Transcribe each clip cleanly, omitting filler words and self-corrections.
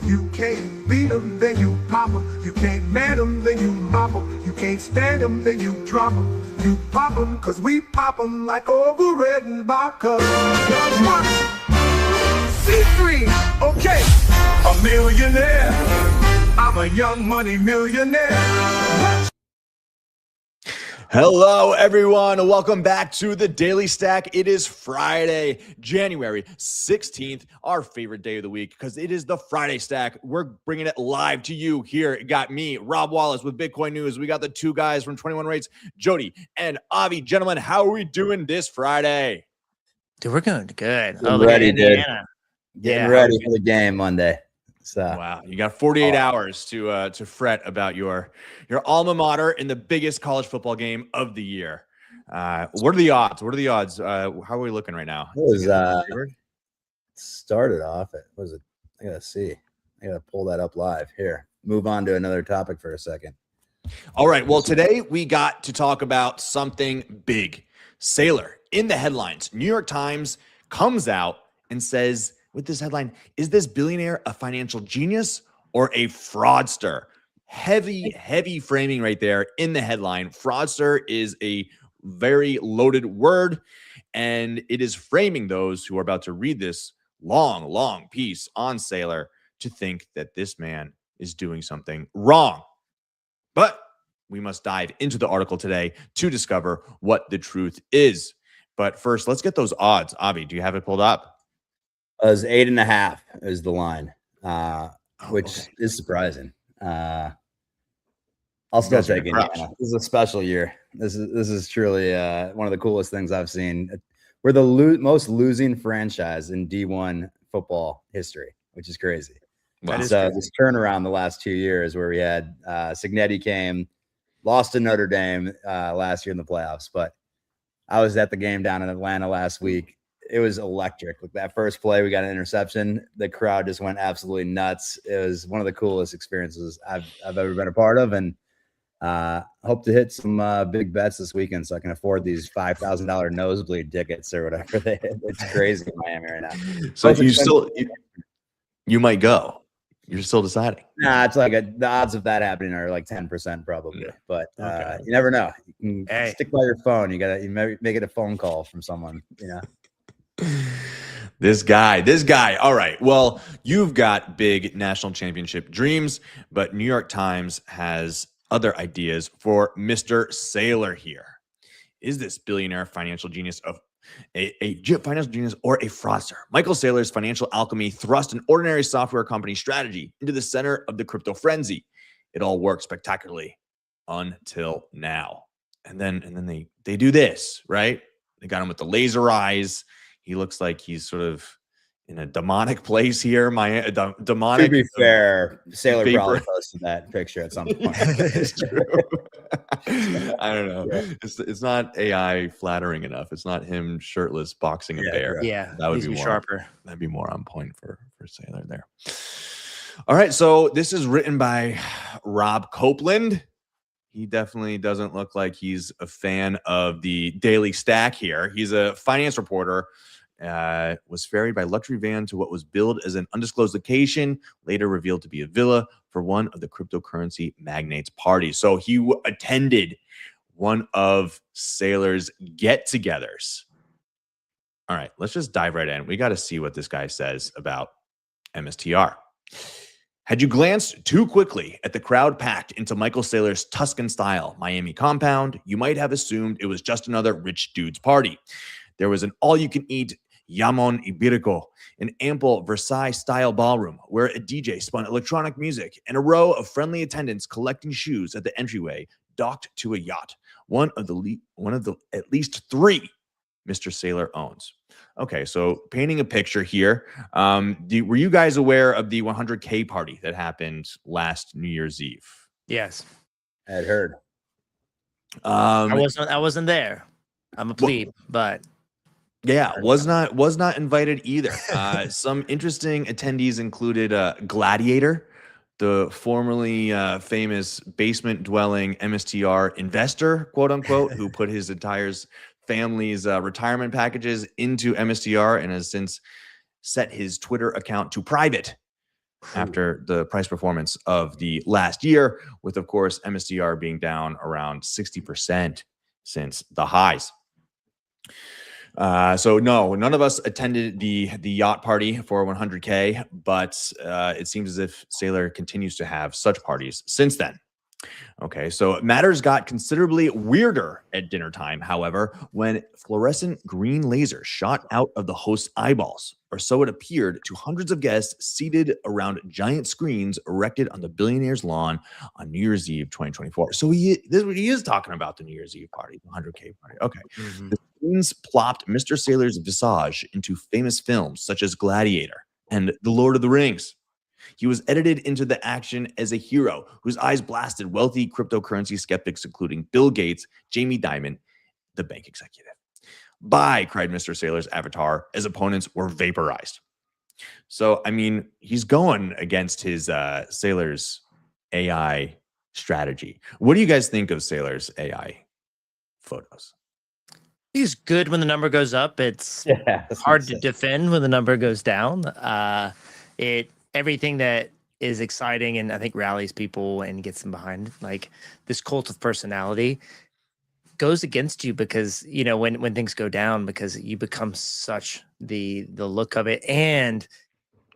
You can't beat them, then you pop them. You can't man them, then you mop them. You can't stand them, then you drop them. You pop them, cause we pop them like overridden vodka. C3, okay, a millionaire. I'm a young money millionaire. Hello, everyone. Welcome back to the Daily Stack. It is Friday, January 16th, our favorite day of the week because it is the Friday Stack. We're bringing it live to you here. It got me, Rob Wallace, with Bitcoin News. We got the two guys from 21 Rates, Jody and Avi. Gentlemen, how are we doing this Friday? Dude, we're going good. Getting ready, dude. Getting ready for the game Monday. So. Wow, you got 48 hours to fret about your alma mater in the biggest college football game of the year. What are the odds? How are we looking right now? It was started off at, what was it? I gotta see. I gotta pull that up live here. Move on to another topic for a second. All right. Well, today we got to talk about something big. Saylor in the headlines. New York Times comes out and says, with this headline, is this billionaire a financial genius or a fraudster? Heavy framing right there in the headline. Fraudster is a very loaded word, and it is framing those who are about to read this long piece on Saylor to think that this man is doing something wrong. But we must dive into the article today to discover what the truth is. But first, let's get those odds. Avi, do you have it pulled up? It was 8.5 is the line, which is surprising. I'll still take Indiana. This is a special year. This is truly one of the coolest things I've seen. We're the most losing franchise in D1 football history, which is crazy. Wow. So this turnaround the last 2 years where we had Signetti came, lost to Notre Dame last year in the playoffs, but I was at the game down in Atlanta last week. It was electric. Like that first play, we got an interception. The crowd just went absolutely nuts. It was one of the coolest experiences I've ever been a part of, and hope to hit some big bets this weekend so I can afford these $5,000 nosebleed tickets or whatever. It's crazy in Miami right now. So you might go. You're still deciding. Nah, it's like the odds of that happening are like 10% probably, but you never know. You can stick by your phone. You make it a phone call from someone, you know. This guy. All right. Well, you've got big national championship dreams, but New York Times has other ideas for Mr. Saylor here. Is this billionaire financial genius of a financial genius or a fraudster? Michael Saylor's financial alchemy thrust an ordinary software company strategy into the center of the crypto frenzy. It all worked spectacularly until now. And then they do this, right? They got him with the laser eyes. He looks like he's sort of in a demonic place here. Demonic. To be fair, Saylor probably posted that picture at some point. It's true. I don't know. Yeah. It's not AI flattering enough. It's not him shirtless boxing a bear. Yeah, that would be more sharper. That'd be more on point for Saylor there. All right, so this is written by Rob Copeland. He definitely doesn't look like he's a fan of the Daily Stack here. He's a finance reporter. Was ferried by luxury van to what was billed as an undisclosed location, later revealed to be a villa for one of the cryptocurrency magnates' parties. So he attended one of Saylor's get-togethers. All right, let's just dive right in. We got to see what this guy says about MSTR. Had you glanced too quickly at the crowd packed into Michael Saylor's Tuscan-style Miami compound, you might have assumed it was just another rich dude's party. There was an all-you-can-eat Jamon Iberico, an ample Versailles-style ballroom where a DJ spun electronic music and a row of friendly attendants collecting shoes at the entryway docked to a yacht, one of the at least three Mr. Saylor owns. Okay, so painting a picture here. Were you guys aware of the 100K party that happened last New Year's Eve? Yes, I had heard. I wasn't there. I'm a plebe, but. Yeah, was not invited either. Some interesting attendees included Gladiator, the formerly famous basement-dwelling MSTR investor, quote unquote, who put his entire family's retirement packages into MSTR and has since set his Twitter account to private. after the price performance of the last year, with, of course, MSTR being down around 60% since the highs. So no, none of us attended the yacht party for 100K, but it seems as if Saylor continues to have such parties since then. Okay, so matters got considerably weirder at dinner time, however, when fluorescent green lasers shot out of the host's eyeballs, or so it appeared to hundreds of guests seated around giant screens erected on the billionaire's lawn on New Year's Eve 2024. So he is talking about the New Year's Eve party, the 100K party. Okay. The screens plopped Mr. Saylor's visage into famous films such as Gladiator and The Lord of the Rings. He was edited into the action as a hero whose eyes blasted wealthy cryptocurrency skeptics, including Bill Gates, Jamie Dimon, the bank executive. Bye, cried Mr. Saylor's avatar as opponents were vaporized. So, I mean, he's going against his Saylor's AI strategy. What do you guys think of Saylor's AI photos? He's good when the number goes up. It's hard to defend when the number goes down. Everything that is exciting and I think rallies people and gets them behind, like this cult of personality, goes against you because, you know, when things go down, because you become such the look of it, and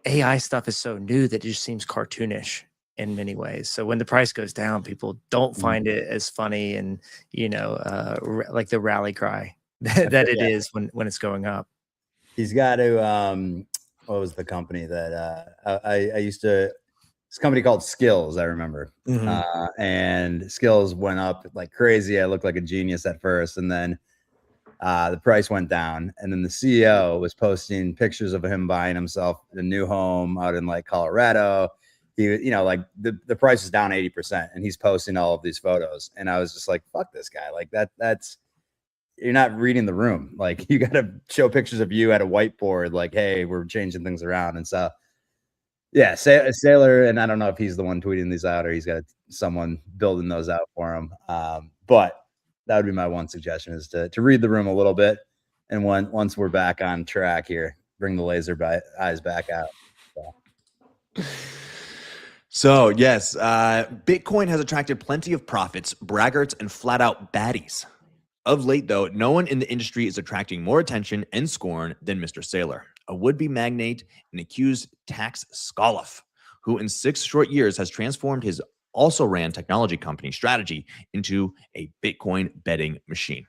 AI stuff is so new that it just seems cartoonish in many ways. So when the price goes down, people don't find it as funny and, you know, like the rally cry that it is when it's going up. He's got to what was the company that I used to, this company called Skills, I remember. And Skills went up like crazy. I looked like a genius at first, and then the price went down, and then the CEO was posting pictures of him buying himself a new home out in like Colorado. He, you know, like the price is down 80%, and he's posting all of these photos, and I was just like, fuck this guy. Like that's, you're not reading the room. Like, you got to show pictures of you at a whiteboard, like, hey, we're changing things around. And so, yeah, Saylor, and I don't know if he's the one tweeting these out or he's got someone building those out for him. But that would be my one suggestion, is to read the room a little bit. And once we're back on track here, bring the laser eyes back out. So yes, Bitcoin has attracted plenty of profits, braggarts, and flat out baddies. Of late, though, no one in the industry is attracting more attention and scorn than Mr. Saylor, a would-be magnate and accused tax scoloff, who in 6 short years has transformed his also-ran technology company Strategy into a Bitcoin betting machine.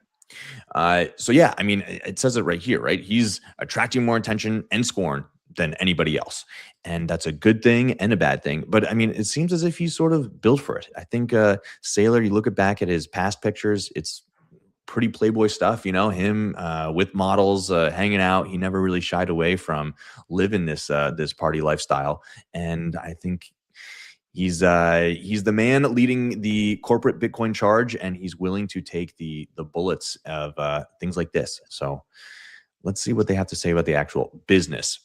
So yeah, I mean, it says it right here, right? He's attracting more attention and scorn than anybody else. And that's a good thing and a bad thing. But I mean, it seems as if he's sort of built for it. I think Saylor, you look back at his past pictures, it's pretty Playboy stuff, you know, him with models hanging out. He never really shied away from living this party lifestyle. And I think he's the man leading the corporate Bitcoin charge, and he's willing to take the bullets of things like this. So let's see what they have to say about the actual business.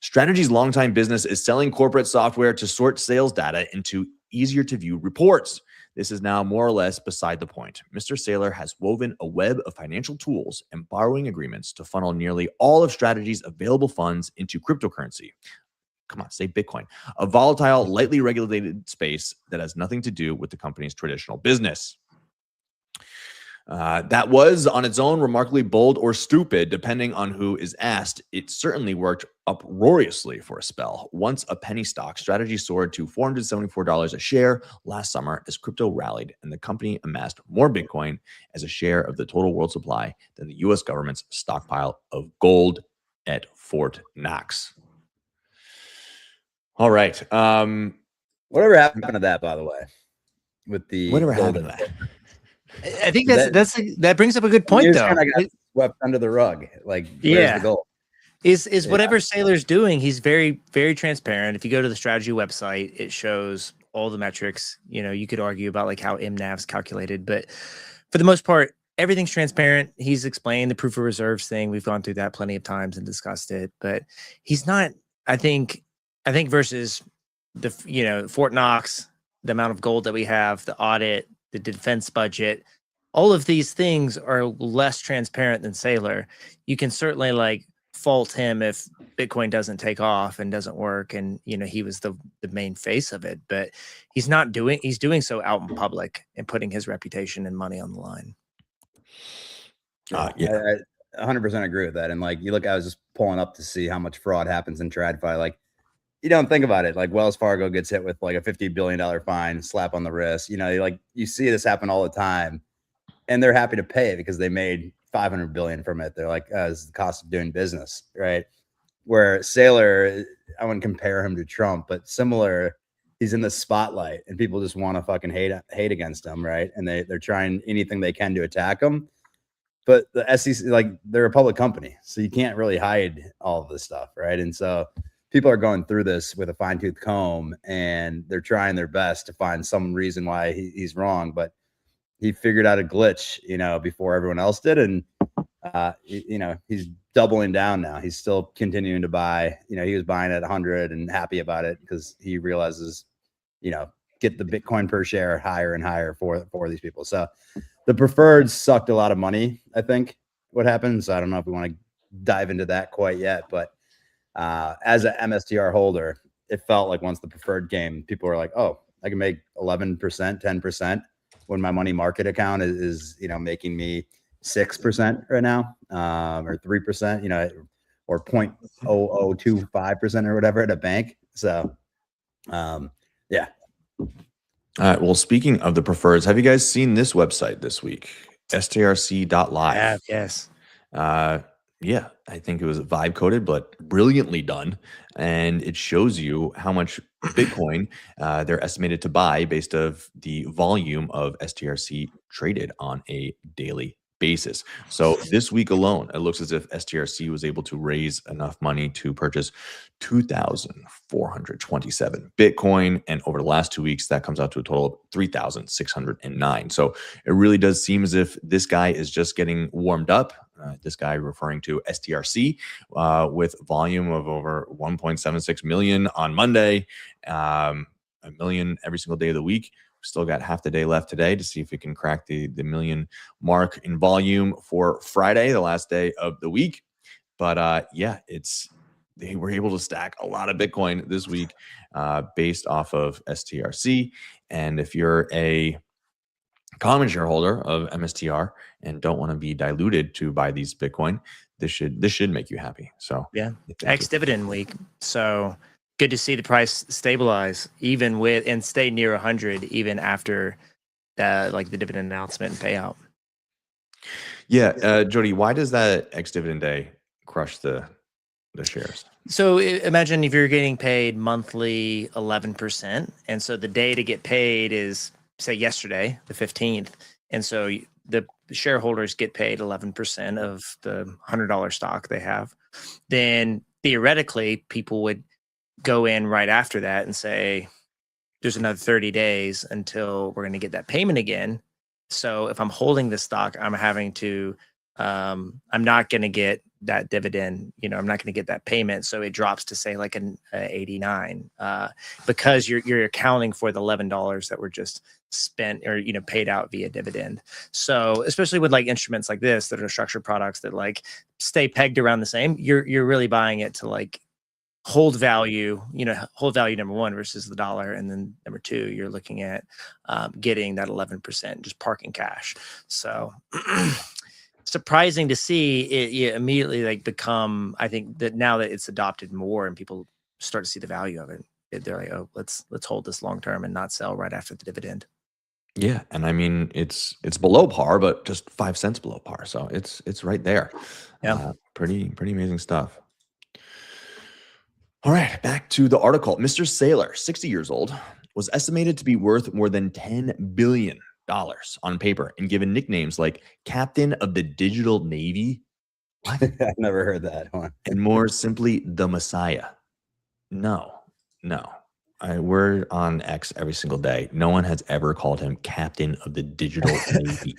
Strategy's longtime business is selling corporate software to sort sales data into easier to view reports. This is now more or less beside the point. Mr. Saylor has woven a web of financial tools and borrowing agreements to funnel nearly all of Strategy's available funds into cryptocurrency. Come on, say Bitcoin, a volatile, lightly regulated space that has nothing to do with the company's traditional business. That was on its own remarkably bold or stupid, depending on who is asked. It certainly worked uproariously for a spell. Once a penny stock, Strategy soared to $474 a share last summer as crypto rallied, and the company amassed more Bitcoin as a share of the total world supply than the U.S. government's stockpile of gold at Fort Knox. All right. Whatever happened to that, by the way? With the whatever happened to that? I think that brings up a good point, though. Kind of got swept under the rug. Like, where's the goal? Is whatever Saylor's doing, he's very, very transparent. If you go to the Strategy website, it shows all the metrics. You know, you could argue about like how MNAV's calculated, but for the most part, everything's transparent. He's explained the proof of reserves thing. We've gone through that plenty of times and discussed it, but he's not, I think versus the, you know, Fort Knox, the amount of gold that we have, the audit, the defense budget, all of these things are less transparent than Saylor. You can certainly like fault him if Bitcoin doesn't take off and doesn't work. And, you know, he was the main face of it, but he's doing so out in public and putting his reputation and money on the line. Yeah, I 100% agree with that. And like, you look, I was just pulling up to see how much fraud happens in TradFi. Like, you don't think about it. Like Wells Fargo gets hit with like a $50 billion fine, slap on the wrist. You know, like you see this happen all the time, and they're happy to pay it because they made 500 billion from it. They're like, it's the cost of doing business, right? Where Saylor, I wouldn't compare him to Trump, but similar. He's in the spotlight, and people just want to fucking hate against him, right? And they're trying anything they can to attack him. But the SEC, like, they're a public company, so you can't really hide all of this stuff, right? And so people are going through this with a fine-tooth comb, and they're trying their best to find some reason why he's wrong. But he figured out a glitch, you know, before everyone else did, and you know, he's doubling down now. He's still continuing to buy. You know, he was buying at 100 and happy about it because he realizes, you know, get the Bitcoin per share higher and higher for these people. So the preferred sucked a lot of money, I think, what happened. So I don't know if we want to dive into that quite yet, but as an MSTR holder, it felt like once the preferred came, people were like, oh, I can make 11%, 10% when my money market account is you know, making me 6% right now, or 3%, you know, or 0.0025% or whatever at a bank. So yeah. All right. Well, speaking of the prefers, have you guys seen this website this week? strc.live. Yes. Yeah, I think it was vibe coded, but brilliantly done. And it shows you how much Bitcoin they're estimated to buy based of the volume of STRC traded on a daily basis. So this week alone, it looks as if STRC was able to raise enough money to purchase 2,427 Bitcoin. And over the last 2 weeks, that comes out to a total of 3,609. So it really does seem as if this guy is just getting warmed up. This guy referring to STRC with volume of over 1.76 million on Monday, a million every single day of the week. Still got half the day left today to see if we can crack the million mark in volume for Friday, the last day of the week. But yeah, they were able to stack a lot of Bitcoin this week based off of STRC. And if you're a common shareholder of MSTR and don't want to be diluted to buy these Bitcoin, this should make you happy. So yeah, ex-dividend week. So good to see the price stabilize even with and stay near 100 even after like the dividend announcement and payout. Yeah, Jody, why does that ex-dividend day crush the shares? So imagine if you're getting paid monthly 11%, and so the day to get paid is say yesterday, the 15th, and so the shareholders get paid 11% of the $100 stock they have. Then theoretically, people would go in right after that and say, there's another 30 days until we're going to get that payment again. So if I'm holding this stock, I'm having to, I'm not going to get that dividend, you know, I'm not going to get that payment. So it drops to say like an 89 because you're accounting for the $11 that were just spent or, you know, paid out via dividend. So especially with like instruments like this that are structured products that like stay pegged around the same, you're really buying it to like hold value, you know, hold value number one versus the dollar. And then number two, you're looking at getting that 11%, just parking cash. So surprising to see it immediately like become, I think that now that it's adopted more and people start to see the value of it, they're like, oh, let's hold this long term and not sell right after the dividend. Yeah, and I mean it's below par, but just 5 cents below par, so it's right there. Yeah, pretty amazing stuff. All right, back to the article. Mr. Saylor, 60 years old, was estimated to be worth more than $10 billion on paper and given nicknames like Captain of the Digital Navy. What? I've never heard that one. And more simply, the Messiah. No. We're on X every single day. No one has ever called him Captain of the Digital Navy.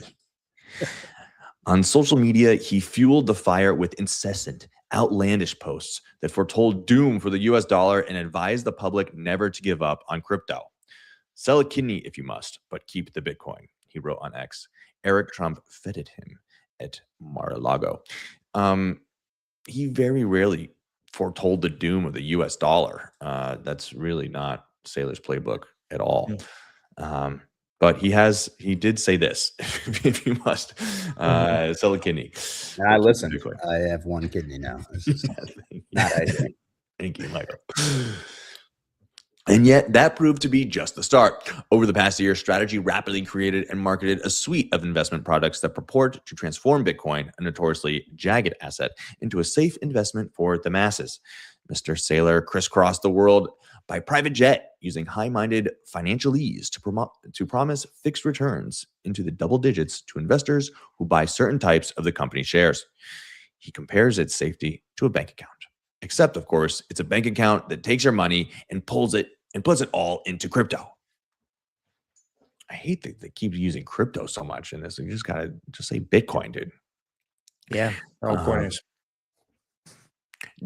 On social media, he fueled the fire with incessant, outlandish posts that foretold doom for the US dollar and advised the public never to give up on crypto. Sell a kidney if you must, but keep the Bitcoin, he wrote on X. Eric Trump feted him at Mar-a-Lago. he very rarely foretold the doom of the US dollar. That's really not Saylor's playbook at all. But he did say this, if you must, sell a kidney. And I listen. I have one kidney now. This is not ideal. Thank you, Michael. And yet that proved to be just the start. Over the past year, Strategy rapidly created and marketed a suite of investment products that purport to transform Bitcoin, a notoriously jagged asset, into a safe investment for the masses. Mr. Saylor crisscrossed the world by private jet, using high-minded financial ease to promise fixed returns into the double digits to investors who buy certain types of the company's shares. He compares its safety to a bank account. Except, of course, it's a bank account that takes your money and puts it all into crypto. I hate that they keep using crypto so much in this. You just gotta say Bitcoin, dude. Yeah, all corners.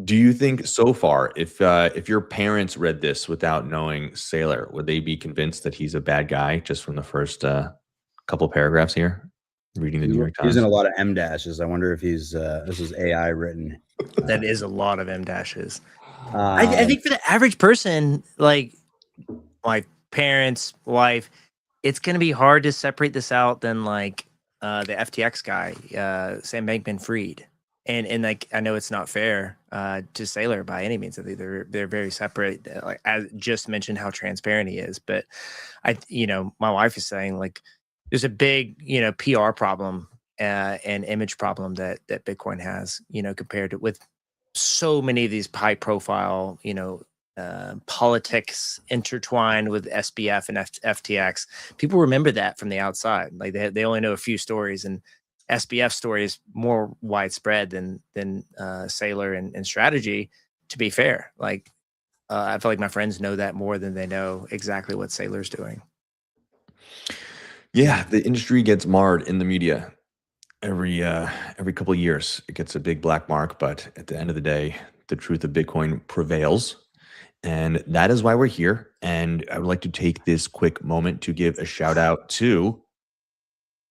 Do you think so far, if your parents read this without knowing Saylor, would they be convinced that he's a bad guy just from the first couple paragraphs here? Reading the New York Times. Using a lot of M dashes. I wonder if he's this is AI written. That is a lot of M dashes. I think for the average person, like my parents, wife, it's going to be hard to separate this out than like the FTX guy, Sam Bankman-Fried. And like, I know it's not fair to Saylor by any means. I think they're very separate. Like, as just mentioned how transparent he is, but my wife is saying like there's a big, PR problem and image problem that Bitcoin has, compared to with so many of these high profile, politics intertwined with SBF and FTX. People remember that from the outside. Like they only know a few stories, and SBF story is more widespread than Saylor and Strategy, to be fair. Like I feel like my friends know that more than they know exactly what Saylor's doing. Yeah, the industry gets marred in the media every couple of years. It gets a big black mark, but at the end of the day, the truth of Bitcoin prevails. And that is why we're here. And I would like to take this quick moment to give a shout out to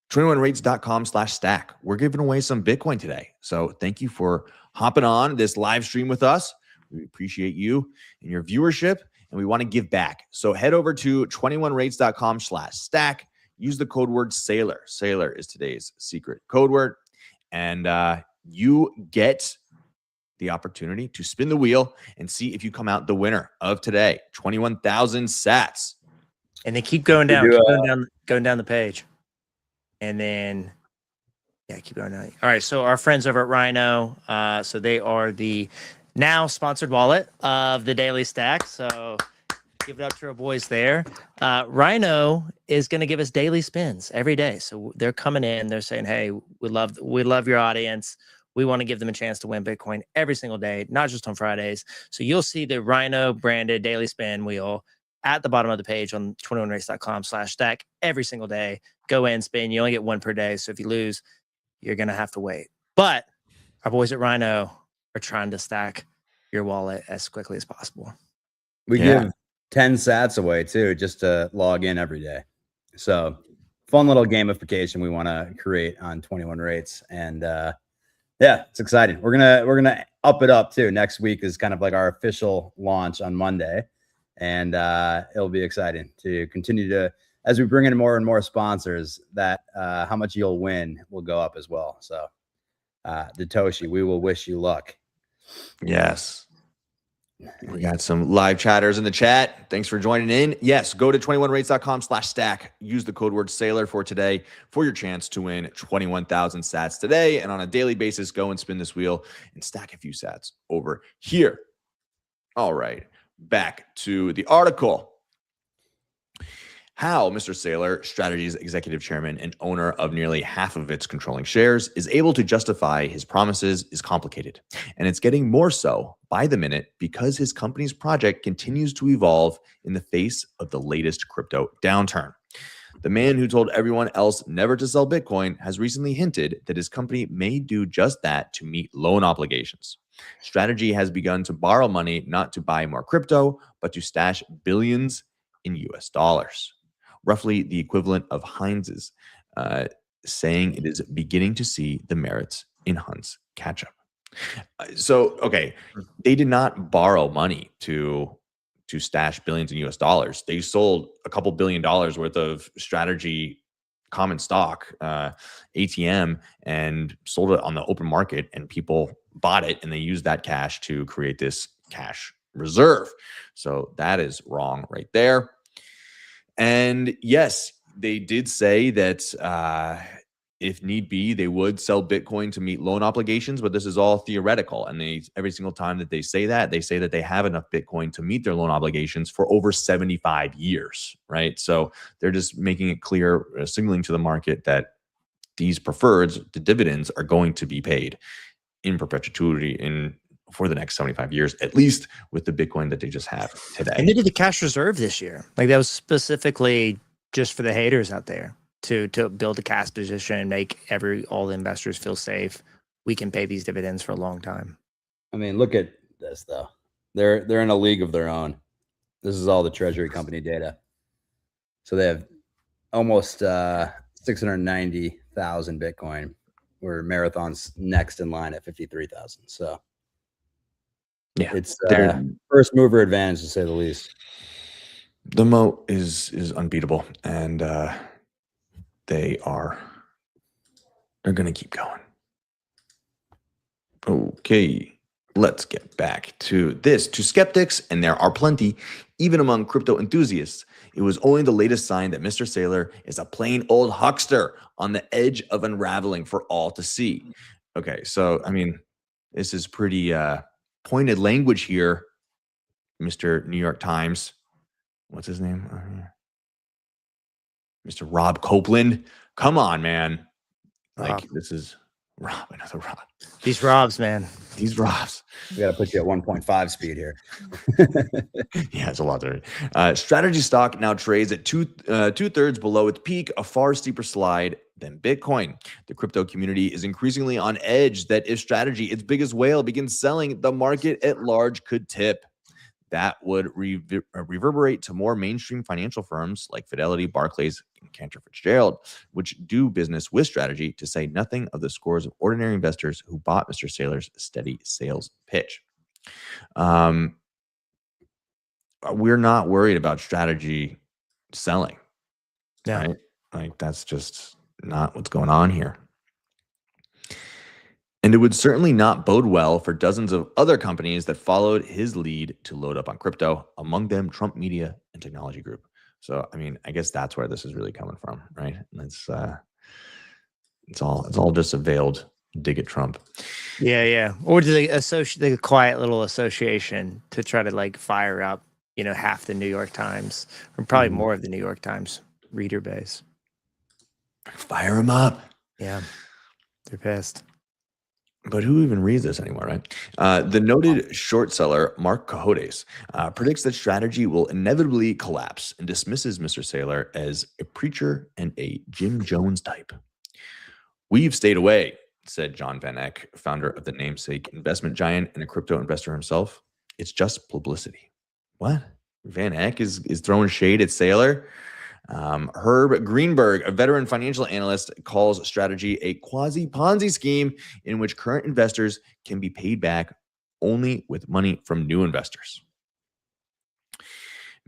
21rates.com/stack. We're giving away some Bitcoin today. So thank you for hopping on this live stream with us. We appreciate you and your viewership, and we want to give back. So head over to 21rates.com/stack. Use the code word Saylor. Saylor is today's secret code word. And you get the opportunity to spin the wheel and see if you come out the winner of today. 21,000 sats. And they keep going down, going down the page. And then, keep going down. All right, so our friends over at Rhino, so they are the now sponsored wallet of the Daily Stack. So give it up to our boys there. Rhino is going to give us daily spins every day. So they're coming in. They're saying, hey, we love your audience. We want to give them a chance to win Bitcoin every single day, not just on Fridays. So you'll see the Rhino branded daily spin wheel at the bottom of the page on 21rates.com/stack every single day. Go in, spin. You only get one per day. So if you lose, you're going to have to wait. But our boys at Rhino are trying to stack your wallet as quickly as possible. We give 10 sats away too, just to log in every day. So fun little gamification we want to create on 21 Rates. And it's exciting. We're gonna up it up too. Next week is kind of like our official launch on Monday. And it'll be exciting to continue to, as we bring in more and more sponsors, that how much you'll win will go up as well. So Datoshi, we will wish you luck. Yes. We got some live chatters in the chat. Thanks for joining in. Yes, go to 21rates.com/stack. Use the code word Saylor for today for your chance to win 21,000 sats today. And on a daily basis, go and spin this wheel and stack a few sats over here. All right, back to the article. How Mr. Saylor, Strategy's executive chairman and owner of nearly half of its controlling shares, is able to justify his promises is complicated. And it's getting more so by the minute because his company's project continues to evolve in the face of the latest crypto downturn. The man who told everyone else never to sell Bitcoin has recently hinted that his company may do just that to meet loan obligations. Strategy has begun to borrow money not to buy more crypto, but to stash billions in US dollars. Roughly the equivalent of Heinz's saying it is beginning to see the merits in Hunt's catch-up. So, okay, they did not borrow money to stash billions in US dollars. They sold a couple $1 billion worth of strategy common stock, ATM, and sold it on the open market, and people bought it, and they used that cash to create this cash reserve. So that is wrong right there. And yes, they did say that if need be, they would sell Bitcoin to meet loan obligations, but this is all theoretical. And every single time that they say that they have enough Bitcoin to meet their loan obligations for over 75 years, right? So they're just making it clear, signaling to the market that these preferreds, the dividends, are going to be paid in perpetuity for the next 75 years, at least with the Bitcoin that they just have today. And they did the cash reserve this year. Like that was specifically just for the haters out there to build a cash position and make all the investors feel safe. We can pay these dividends for a long time. I mean, look at this though. They're in a league of their own. This is all the treasury company data. So they have almost 690,000 Bitcoin, where Marathon's next in line at 53,000. So yeah, it's first mover advantage, to say the least. The moat is unbeatable, and they're going to keep going. Okay, let's get back to this. To skeptics, and there are plenty, even among crypto enthusiasts, it was only the latest sign that Mr. Saylor is a plain old huckster on the edge of unraveling for all to see. Okay, so, I mean, this is pretty pointed language here, Mr. New York Times. What's his name? Mr. Rob Copeland. Come on, man. Like, Rob. This is Rob, another Rob. These Robs, man. These Robs. We got to put you at 1.5 speed here. Yeah, it's a lot there. Strategy stock now trades at two-thirds below its peak, a far steeper slide than Bitcoin. The crypto community is increasingly on edge that if Strategy, its biggest whale, begins selling, the market at large could tip. That would reverberate to more mainstream financial firms like Fidelity, Barclays, and Cantor Fitzgerald, which do business with Strategy, to say nothing of the scores of ordinary investors who bought Mr. Saylor's steady sales pitch. We're not worried about Strategy selling. Yeah. Right? Like, that's just not what's going on here. And it would certainly not bode well for dozens of other companies that followed his lead to load up on crypto, among them Trump Media and Technology Group. So, I mean, I guess that's where this is really coming from, right? And it's all just a veiled dig at Trump. Yeah. Or the quiet little association to try to like fire up, half the New York Times, or probably more of the New York Times reader base. Fire them up. Yeah, they're pissed. But who even reads this anymore, right? The noted short seller, Mark Cohodes, predicts that Strategy will inevitably collapse and dismisses Mr. Saylor as a preacher and a Jim Jones type. "We've stayed away," said John Van Eck, founder of the namesake investment giant and a crypto investor himself. "It's just publicity." What? Van Eck is throwing shade at Saylor? Herb Greenberg, a veteran financial analyst, calls Strategy a quasi-Ponzi scheme in which current investors can be paid back only with money from new investors.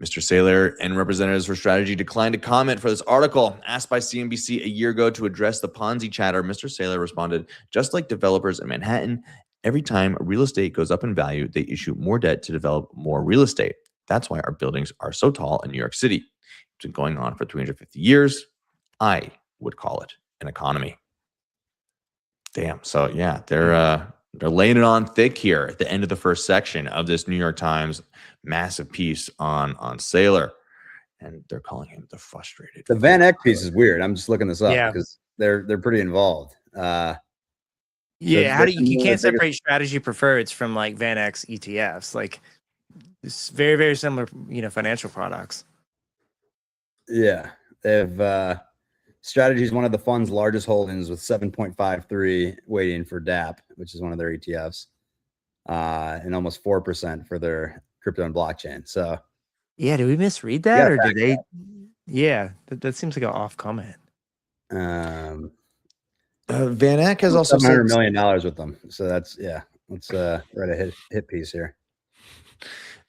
Mr. Saylor and representatives for Strategy declined to comment for this article. Asked by CNBC a year ago to address the Ponzi chatter, Mr. Saylor responded, "Just like developers in Manhattan, every time real estate goes up in value, they issue more debt to develop more real estate. That's why our buildings are so tall in New York City. It's been going on for 350 years. I would call it an economy." Damn. So yeah, they're laying it on thick here at the end of the first section of this New York Times massive piece on Saylor, and they're calling him the frustrated. The Van Eck piece is weird. I'm just looking this up Yeah. because they're pretty involved. Yeah, So you can't separate Strategy preferreds from like Van Eck's ETFs. Like, it's very, very similar, financial products. Yeah, they have Strategy is one of the fund's largest holdings with 7.53 weighting for DAP, which is one of their ETFs, and almost 4% for their crypto and blockchain. So, yeah, did we misread that, or did they? Yeah, that seems like an off comment. Van Eck has also said $700 million with them. So that's, yeah, let's write a hit piece here.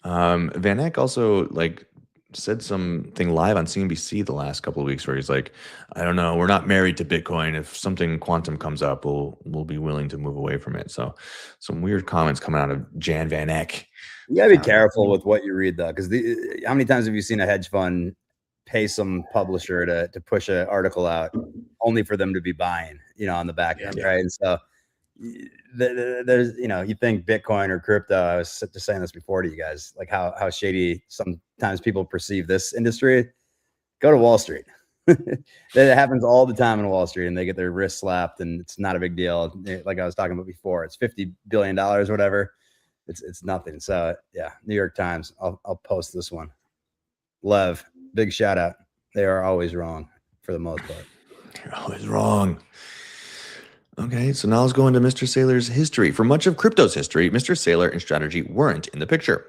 Van Eck also like said something live on CNBC the last couple of weeks where he's like, I don't know, we're not married to Bitcoin. If something quantum comes up, we'll be willing to move away from it. So some weird comments coming out of Jan Van Eck. You gotta be careful with what you read though, because how many times have you seen a hedge fund pay some publisher to push an article out only for them to be buying, on the back end, right? And so there's, you think Bitcoin or crypto, I was just saying this before to you guys, like how shady sometimes people perceive this industry. Go to Wall Street. That happens all the time in Wall Street, and they get their wrist slapped, and it's not a big deal. Like I was talking about before, it's $50 billion, whatever. It's nothing. So yeah, New York Times. I'll post this one. Lev, big shout out. They are always wrong for the most part. You're always wrong. Okay, so now let's go into Mr. Saylor's history. For much of crypto's history, Mr. Saylor and Strategy weren't in the picture.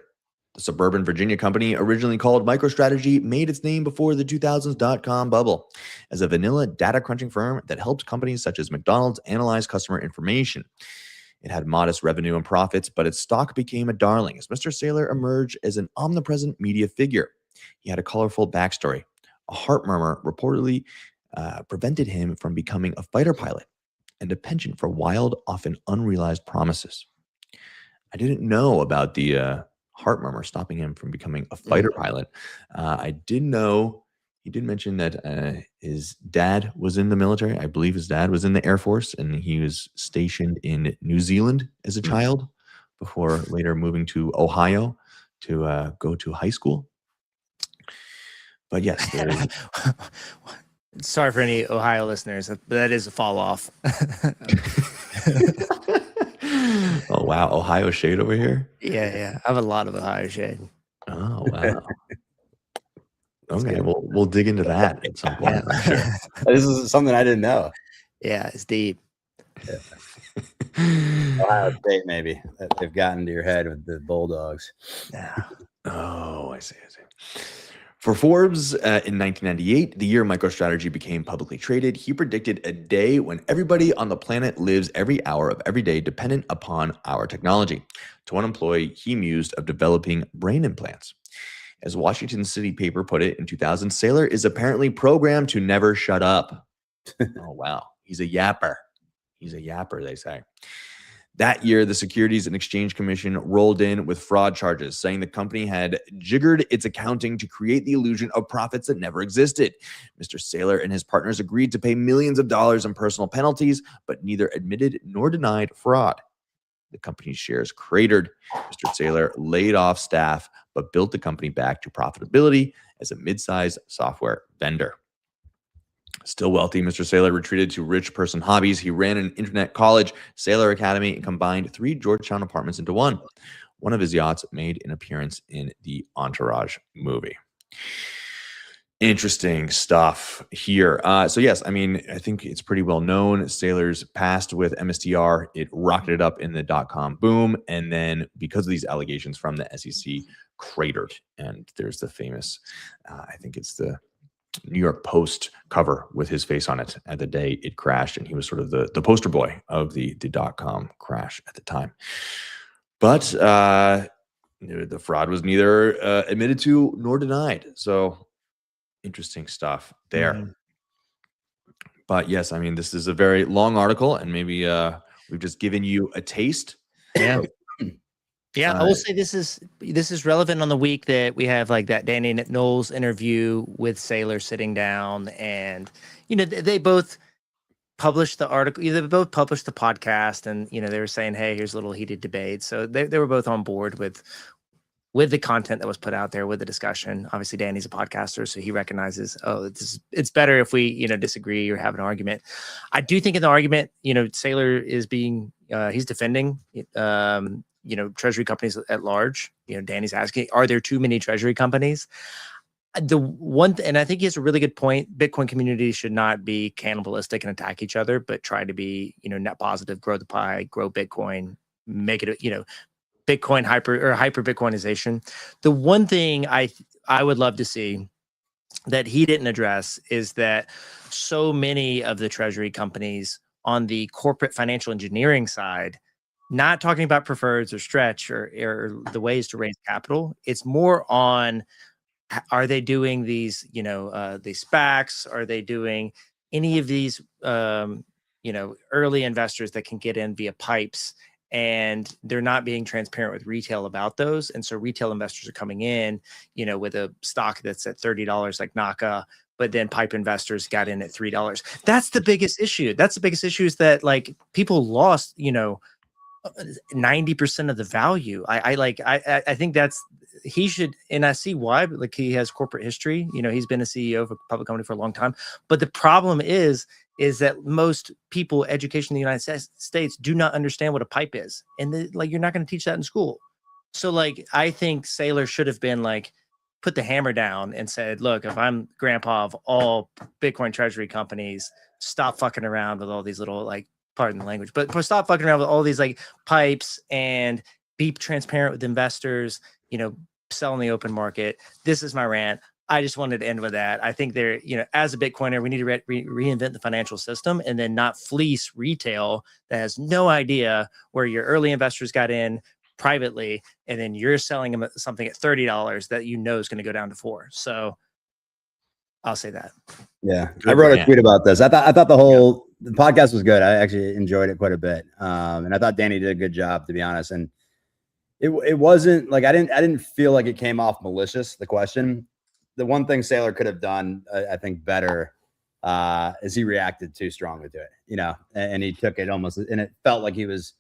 The suburban Virginia company, originally called MicroStrategy, made its name before the 2000s .com bubble as a vanilla data crunching firm that helped companies such as McDonald's analyze customer information. It had modest revenue and profits, but its stock became a darling as Mr. Saylor emerged as an omnipresent media figure. He had a colorful backstory. A heart murmur reportedly prevented him from becoming a fighter pilot, and a penchant for wild, often unrealized promises. I didn't know about the heart murmur stopping him from becoming a fighter pilot. I did know he did mention that his dad was in the military. I believe his dad was in the Air Force, and he was stationed in New Zealand as a child before later moving to Ohio to go to high school. But yes, sorry for any Ohio listeners, but that is a fall off. Oh wow, Ohio shade over here. Yeah, I have a lot of Ohio shade. Oh wow. Okay, we'll dig into that at some point. Yeah. Sure. This is something I didn't know. Yeah, it's deep. Yeah. Ohio State, maybe they've gotten to your head with the Bulldogs. Yeah. Oh, I see. For Forbes in 1998, the year MicroStrategy became publicly traded, he predicted a day when everybody on the planet lives every hour of every day dependent upon our technology. To one employee, he mused of developing brain implants. As Washington City paper put it in 2000, Saylor is apparently programmed to never shut up. Oh, wow. He's a yapper. He's a yapper, they say. That year, the Securities and Exchange Commission rolled in with fraud charges, saying the company had jiggered its accounting to create the illusion of profits that never existed. Mr. Saylor and his partners agreed to pay millions of dollars in personal penalties, but neither admitted nor denied fraud. The company's shares cratered. Mr. Saylor laid off staff, but built the company back to profitability as a mid-sized software vendor. Still wealthy, Mr. Saylor retreated to rich person hobbies. He ran an internet college, Saylor Academy, and combined 3 Georgetown apartments into one. One of his yachts made an appearance in the Entourage movie. Interesting stuff here. So yes, I mean, I think it's pretty well known. Saylor's past with MSTR, it rocketed up in the .com boom. And then because of these allegations from the SEC, cratered. And there's the famous, I think it's the New York Post cover with his face on it at the day it crashed. And he was sort of the poster boy of the .com crash at the time. But the fraud was neither admitted to nor denied. So interesting stuff there. Mm-hmm. But yes, I mean, this is a very long article, and maybe we've just given you a taste. Yeah. Yeah, I will say this is relevant on the week that we have like that Danny Knowles interview with Saylor sitting down, and they both published the article. They both published the podcast, and they were saying, "Hey, here's a little heated debate." So they were both on board with the content that was put out there, with the discussion. Obviously, Danny's a podcaster, so he recognizes, it's better if we disagree or have an argument. I do think in the argument, Saylor is being he's defending treasury companies at large. Danny's asking, are there too many treasury companies? The one, and I think he has a really good point. Bitcoin community should not be cannibalistic and attack each other, but try to be, net positive, grow the pie, grow Bitcoin, make it, Bitcoin hyper Bitcoinization. The one thing I would love to see that he didn't address is that so many of the treasury companies on the corporate financial engineering side, not talking about preferreds or stretch or the ways to raise capital. It's more on, are they doing these, these SPACs? Are they doing any of these, early investors that can get in via pipes, and they're not being transparent with retail about those. And so retail investors are coming in, with a stock that's at $30 like Naka, but then pipe investors got in at $3. That's the biggest issue. That's the biggest issue, is that like people lost, 90% of the value. I think that's, he should, and I see why, but like he has corporate history, he's been a CEO of a public company for a long time. But the problem is that most people, education in the United States, do not understand what a pipe is. And you're not going to teach that in school. So like, I think Saylor should have been like, put the hammer down and said, look, if I'm grandpa of all Bitcoin treasury companies, stop fucking around with all these little, like, pardon the language, but stop fucking around with all these like pipes, and be transparent with investors, sell in the open market. This is my rant. I just wanted to end with that. I think there, as a Bitcoiner, we need to reinvent the financial system, and then not fleece retail that has no idea where your early investors got in privately, and then you're selling them something at $30 that is going to go down to $4. So I'll say that. Yeah, I wrote a tweet about this. I thought the podcast was good. I actually enjoyed it quite a bit, and I thought Danny did a good job, to be honest. And it wasn't like I didn't feel like it came off malicious. The question, the one thing Saylor could have done, I think, better, is he reacted too strongly to it, and he took it almost, and it felt like he was,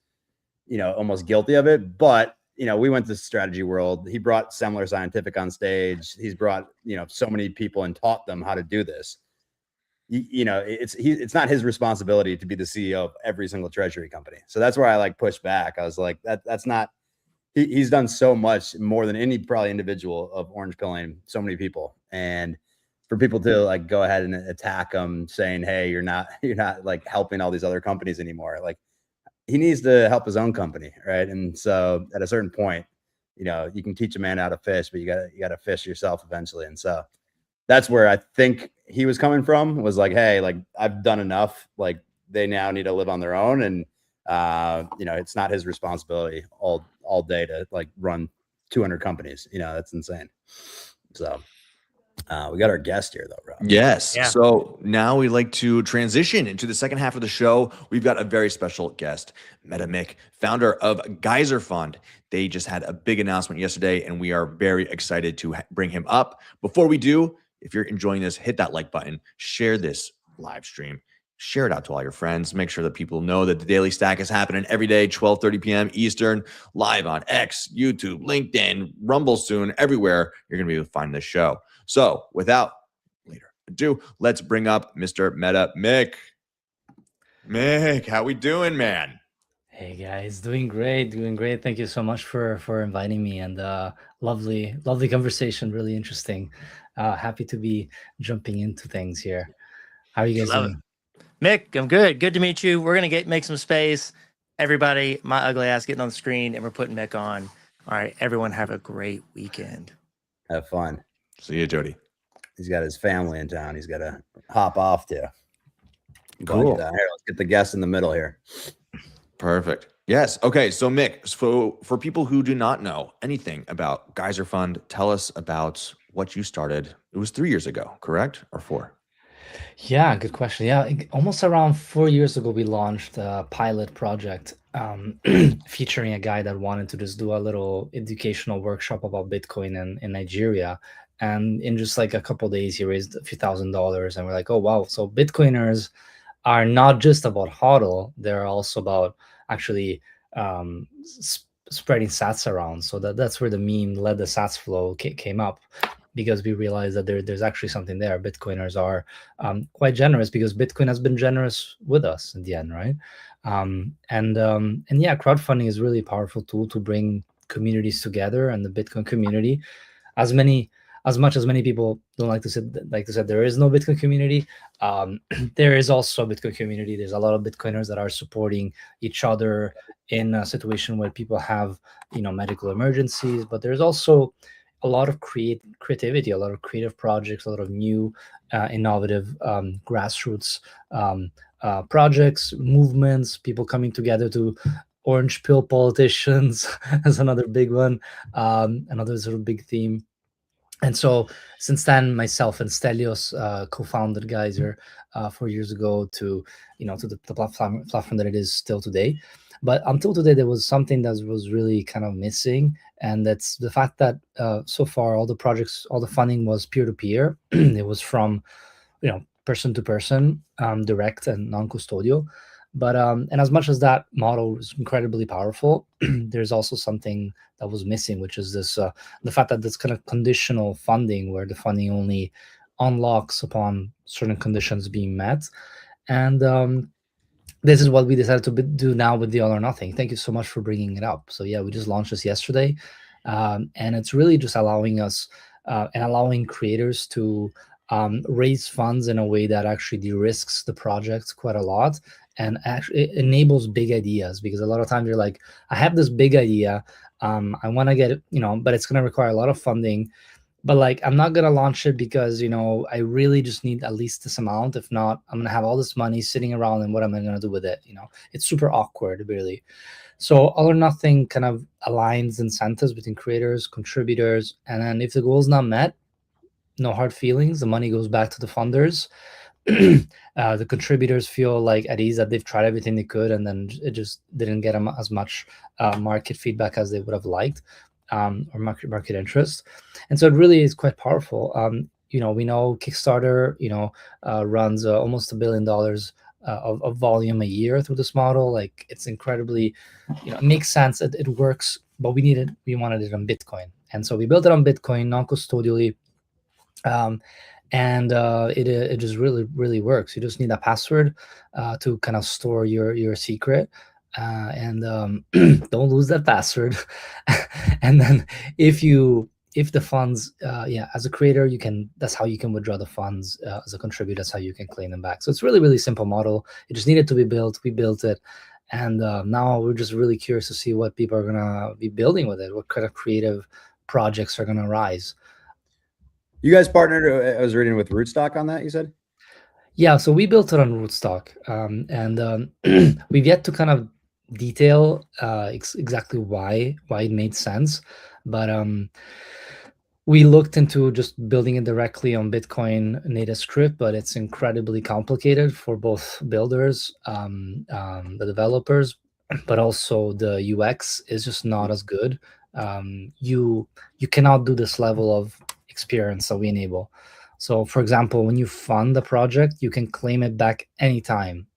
almost guilty of it. But we went to Strategy World. He brought Semler Scientific on stage. He's brought, so many people and taught them how to do this. It's not his responsibility to be the CEO of every single treasury company. So that's where I like pushed back. I was like, that's not, he's done so much more than any probably individual of orange pilling so many people. And for people to like go ahead and attack him saying, hey, you're not like helping all these other companies anymore. Like, he needs to help his own company. Right. And so at a certain point, you can teach a man how to fish, but you gotta fish yourself eventually. And so that's where I think he was coming from, was like, hey, like, I've done enough. Like, they now need to live on their own. And, it's not his responsibility all day to like run 200 companies. That's insane. So we got our guest here, though, Rob. Yes. Yeah. So now we'd like to transition into the second half of the show. We've got a very special guest, MetaMick, founder of Geyser Fund. They just had a big announcement yesterday, and we are very excited to bring him up. Before we do, if you're enjoying this, hit that like button, share this live stream, share it out to all your friends. Make sure that people know that the Daily Stack is happening every day, 12:30 p.m. Eastern, live on X, YouTube, LinkedIn, Rumble soon, everywhere you're going to be able to find this show. So without later ado, let's bring up Mr. MetaMick. Mick, how we doing, man? Hey guys, doing great. Thank you so much for inviting me, and lovely conversation, really interesting. Happy to be jumping into things here. How are you guys doing? Mick, I'm good. Good to meet you. We're gonna make some space. Everybody, my ugly ass getting on the screen, and we're putting Mick on. All right, everyone have a great weekend. Have fun. See you, Jody. He's got his family in town. He's got to hop off to. Cool. But, here, let's get the guest in the middle here. Perfect. Yes. Okay. So Mick, for people who do not know anything about Geyser Fund, tell us about what you started. It was 3 years ago, correct? Or 4? Yeah, good question. Yeah, almost around 4 years ago, we launched a pilot project featuring a guy that wanted to just do a little educational workshop about Bitcoin in Nigeria. And in just like a couple of days, he raised a few $1,000s. And we're like, oh, wow. So Bitcoiners are not just about HODL. They're also about actually spreading sats around. So that's where the meme "let the sats flow" came up, because we realized that there's actually something there. Bitcoiners are quite generous, because Bitcoin has been generous with us in the end, right? And yeah, crowdfunding is really a powerful tool to bring communities together, and the Bitcoin community, as much as many people don't like to say there is no Bitcoin community, there is also a Bitcoin community. There's a lot of Bitcoiners that are supporting each other in a situation where people have, medical emergencies, but there's also a lot of creativity, a lot of creative projects, a lot of new, innovative, grassroots projects, movements, people coming together to orange pill politicians as another big one, another sort of big theme. And so since then, myself and Stelios co-founded Geyser 4 years ago to the platform that it is still today. But until today, there was something that was really kind of missing, and that's the fact that so far all the funding was peer-to-peer. It was from person to person, direct and non-custodial. But and as much as that model is incredibly powerful, there's also something that was missing, which is this the fact that this kind of conditional funding, where the funding only unlocks upon certain conditions being met. And this is what we decided to do now with the All or Nothing. Thank you so much for bringing it up. So yeah, we just launched this yesterday, and it's really just allowing us and allowing creators to raise funds in a way that actually de-risks the project quite a lot, and actually it enables big ideas. Because a lot of times you're like, I have this big idea, I want to get it, but it's going to require a lot of funding. But like, I'm not going to launch it because, I really just need at least this amount. If not, I'm going to have all this money sitting around, and what am I going to do with it? It's super awkward, really. So All or Nothing kind of aligns incentives between creators, contributors, and then if the goal is not met, no hard feelings. The money goes back to the funders. The contributors feel like at ease that they've tried everything they could, and then it just didn't get them as much market feedback as they would have liked. Or market interest. And so it really is quite powerful. We know Kickstarter, runs almost $1 billion of volume a year through this model. Like, it's incredibly, it makes sense. It works, but we wanted it on Bitcoin. And so we built it on Bitcoin, non-custodially. And it just really, really works. You just need a password to kind of store your secret. And don't lose that password. And then if the funds, as a creator, that's how you can withdraw the funds. As a contributor, that's how you can claim them back. So it's really, really simple model. It just needed to be built. We built it. And now we're just really curious to see what people are going to be building with it. What kind of creative projects are going to rise. You guys partnered, I was reading, with Rootstock on that, you said? Yeah, so we built it on Rootstock. And we've yet to kind of detail exactly why it made sense. But we looked into just building it directly on Bitcoin native script, but it's incredibly complicated for both builders, the developers, but also the UX is just not as good. You cannot do this level of experience that we enable. So, for example, when you fund the project, you can claim it back anytime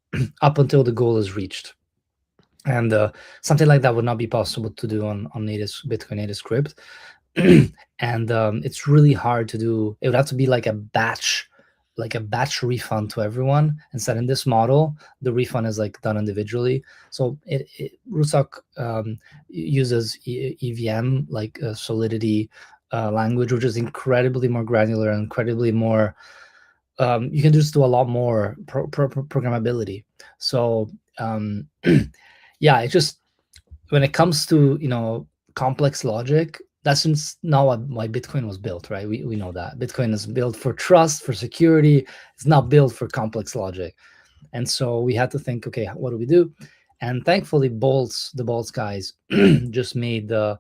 up until the goal is reached. And something like that would not be possible to do on Bitcoin native script. And it's really hard to do. It would have to be like a batch refund to everyone. Instead, in this model, the refund is like done individually. So Rootstock uses EVM, like Solidity language, which is incredibly more granular and incredibly more. You can just do a lot more programmability. So yeah, it just, when it comes to complex logic, that's not why Bitcoin was built, right? We know that Bitcoin is built for trust, for security. It's not built for complex logic. And so we had to think, okay, what do we do? And thankfully, the Boltz guys just made the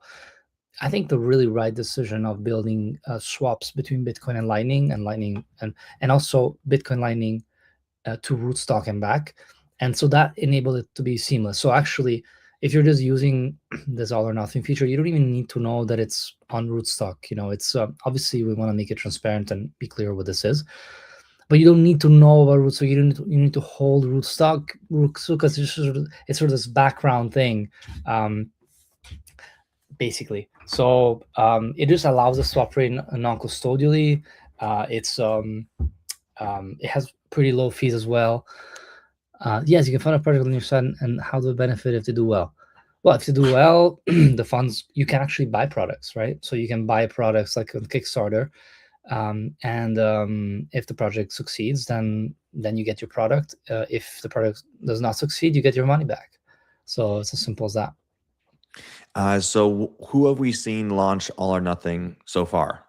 really right decision of building swaps between Bitcoin and Lightning, and also Bitcoin Lightning to Rootstock and back. And so that enabled it to be seamless. So actually, if you're just using this All or Nothing feature, you don't even need to know that it's on Rootstock. It's obviously we want to make it transparent and be clear what this is, but you don't need to know about Rootstock. You need to hold Rootstock because it's sort of this background thing, basically. So it just allows us to operate non-custodially. It has pretty low fees as well. Yes, you can fund a project on your side, and how to benefit if they do well. Well, if you do well, the funds, you can actually buy products, right? So you can buy products like on Kickstarter, and if the project succeeds, then you get your product. If the product does not succeed, you get your money back. So it's as simple as that. So who have we seen launch All or Nothing so far?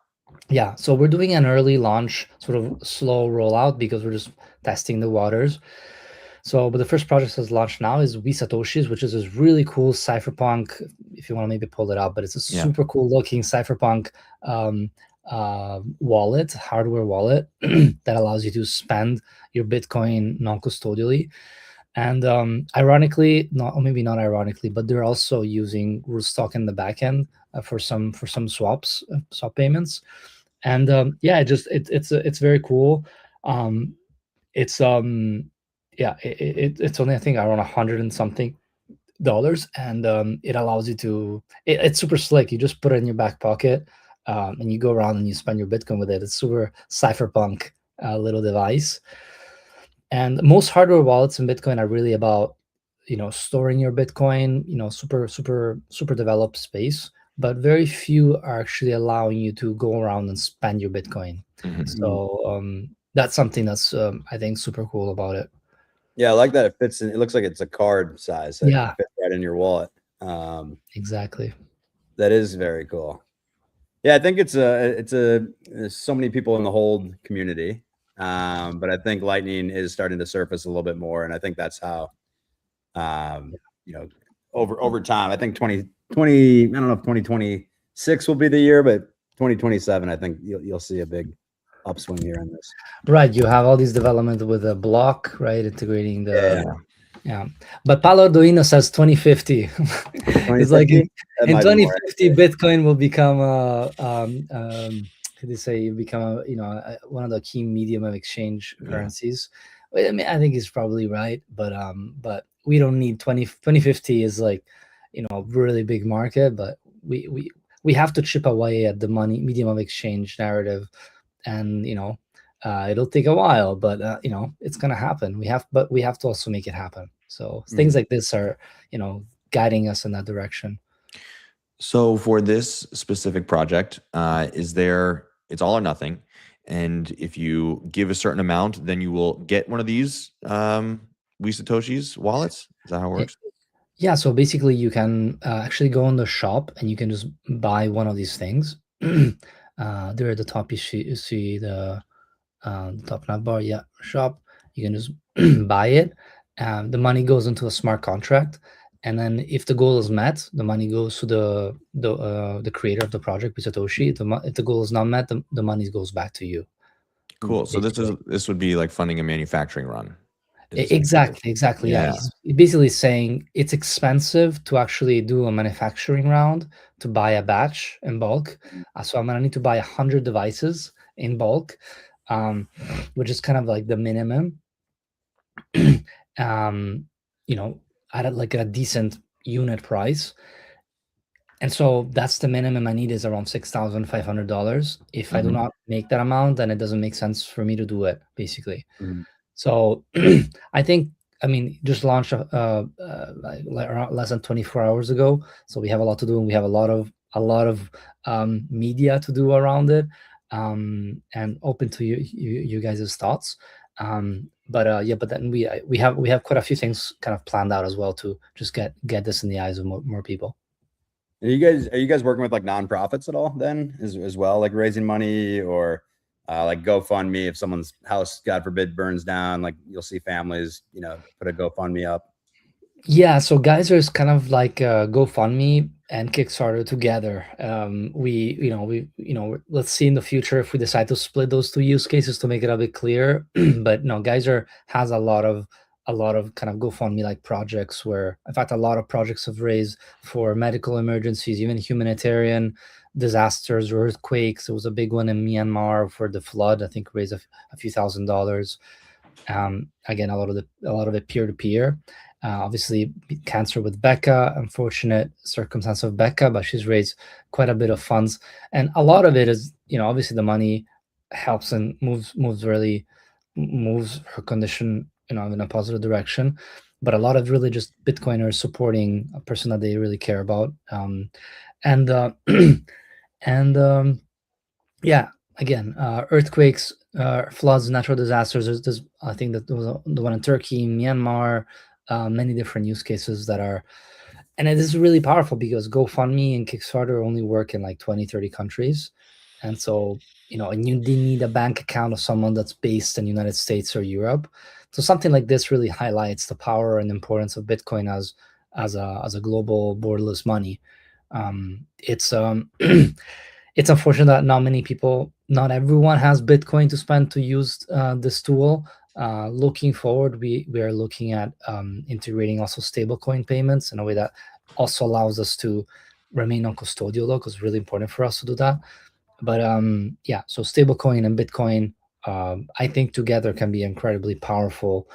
Yeah, so we're doing an early launch, sort of slow rollout, because we're just testing the waters. So, but the first project that's launched now is We Satoshis, which is this really cool cypherpunk. If you want to maybe pull it up, but it's a super cool looking cypherpunk wallet, hardware wallet that allows you to spend your Bitcoin non-custodially. And ironically, or maybe not ironically, but they're also using Rootstock in the backend for some swap payments. And it's very cool. It's only, I think, around $100 and something, and it allows you to. It's super slick. You just put it in your back pocket, and you go around and you spend your Bitcoin with it. It's super cypherpunk little device. And most hardware wallets in Bitcoin are really about, storing your Bitcoin, super developed space, but very few are actually allowing you to go around and spend your Bitcoin. So that's something that's I think super cool about it. Yeah, I like that it fits in. It looks like it's a card size. So Yeah, it fits right in your wallet. exactly. That is very cool. Yeah, I think there's so many people in the hold community. But I think Lightning is starting to surface a little bit more, and I think that's how, over time. I think 2020. I don't know if 2026 will be the year, but 2027, I think you'll see a big upswing here on this. Right, you have all these developments with a block, right, integrating the. Yeah. But Palo Arduino says 2050. It's like in 2050, Bitcoin will become how do you say, become one of the key medium of exchange currencies. I mean, I think he's probably right, but we don't need 2050 is like, really big market, but we have to chip away at the money medium of exchange narrative, and it'll take a while, but it's gonna happen. We have to also make it happen. So things like this are guiding us in that direction. So for this specific project, it's all or nothing, and if you give a certain amount, then you will get one of these We Satoshis wallets. Is that how it works? Yeah, so basically you can actually go on the shop and you can just buy one of these things. There at the top you see the top navbar, shop. You can just buy it. The money goes into a smart contract, and then if the goal is met, the money goes to the creator of the project, Satoshi. If the goal is not met, the money goes back to you. Cool. So this would be like funding a manufacturing run. Exactly. Yeah. He's basically saying it's expensive to actually do a manufacturing round to buy a batch in bulk. So I'm gonna need to buy 100 devices in bulk, which is kind of like the minimum. At a decent unit price. And so that's the minimum I need, is around $6,500. If I do not make that amount, then it doesn't make sense for me to do it, basically. So I think, just launched less than 24 hours ago. So we have a lot to do, and we have a lot of media to do around it, and open to you guys' thoughts. But then we have quite a few things kind of planned out as well to just get this in the eyes of more people. Are you guys working with like nonprofits at all then as well, like raising money, or like GoFundMe if someone's house, God forbid, burns down? Like you'll see families, put a GoFundMe up. Yeah, so Geyser is kind of like GoFundMe and Kickstarter together. Let's see in the future if we decide to split those two use cases to make it a bit clearer. But no, Geyser has a lot of kind of GoFundMe like projects where, in fact, a lot of projects have raised for medical emergencies, even humanitarian disasters, earthquakes. There was a big one in Myanmar for the flood. I think raised a few $1,000s. Again, a lot of it peer to peer. Obviously, cancer with Becca, unfortunate circumstance of Becca, but she's raised quite a bit of funds, and a lot of it is, obviously the money helps and moves her condition, in a positive direction. But a lot of really just Bitcoiners supporting a person that they really care about, again, earthquakes, floods, natural disasters. There's I think that there was the one in Turkey, Myanmar. Many different use cases that are, and it is really powerful because GoFundMe and Kickstarter only work in like 20-30 countries. And so, and you need a bank account of someone that's based in the United States or Europe So something like this really highlights the power and importance of Bitcoin as a global borderless money. It's it's unfortunate that not everyone has Bitcoin to spend to use this tool. Looking forward, we are looking at integrating also stablecoin payments in a way that also allows us to remain non-custodial, though, because it's really important for us to do that. But yeah, so stablecoin and Bitcoin, I think together can be incredibly powerful.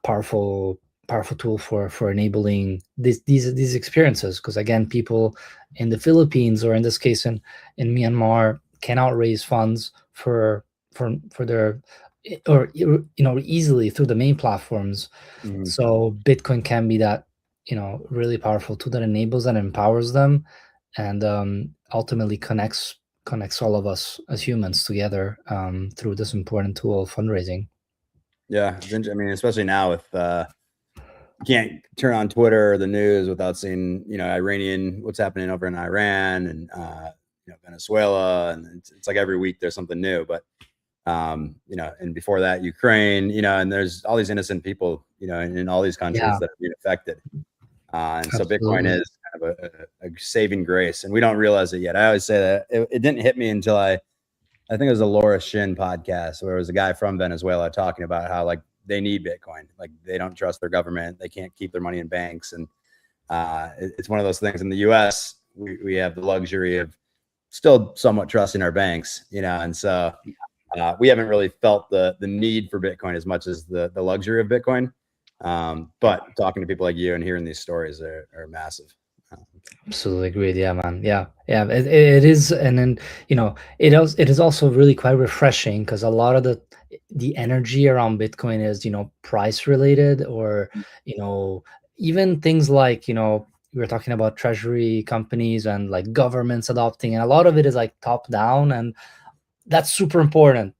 Powerful tool for enabling these experiences. Because again, people in the Philippines, or in this case in Myanmar, cannot raise funds for their, or easily through the main platforms. So Bitcoin can be that really powerful tool that enables and empowers them, and ultimately connects all of us as humans together through this important tool of fundraising. Yeah, I mean, especially now with you can't turn on Twitter or the news without seeing what's happening over in Iran and Venezuela, and it's like every week there's something new. But and before that, Ukraine, and there's all these innocent people, in all these countries that are being affected. And Absolutely. So Bitcoin is kind of a saving grace, and we don't realize it yet. I always say that it didn't hit me until I think it was a Laura Shin podcast where it was a guy from Venezuela talking about how like they need Bitcoin, like they don't trust their government, they can't keep their money in banks, and it's one of those things. In the U.S., we have the luxury of still somewhat trusting our banks, and so we haven't really felt the need for Bitcoin as much as the luxury of Bitcoin. But talking to people like you and hearing these stories are massive. Absolutely agreed. Yeah, man. Yeah. It is, and then it is also really quite refreshing, because a lot of the energy around Bitcoin is price related, or even things like we were talking about treasury companies and like governments adopting, and a lot of it is like top down, and that's super important.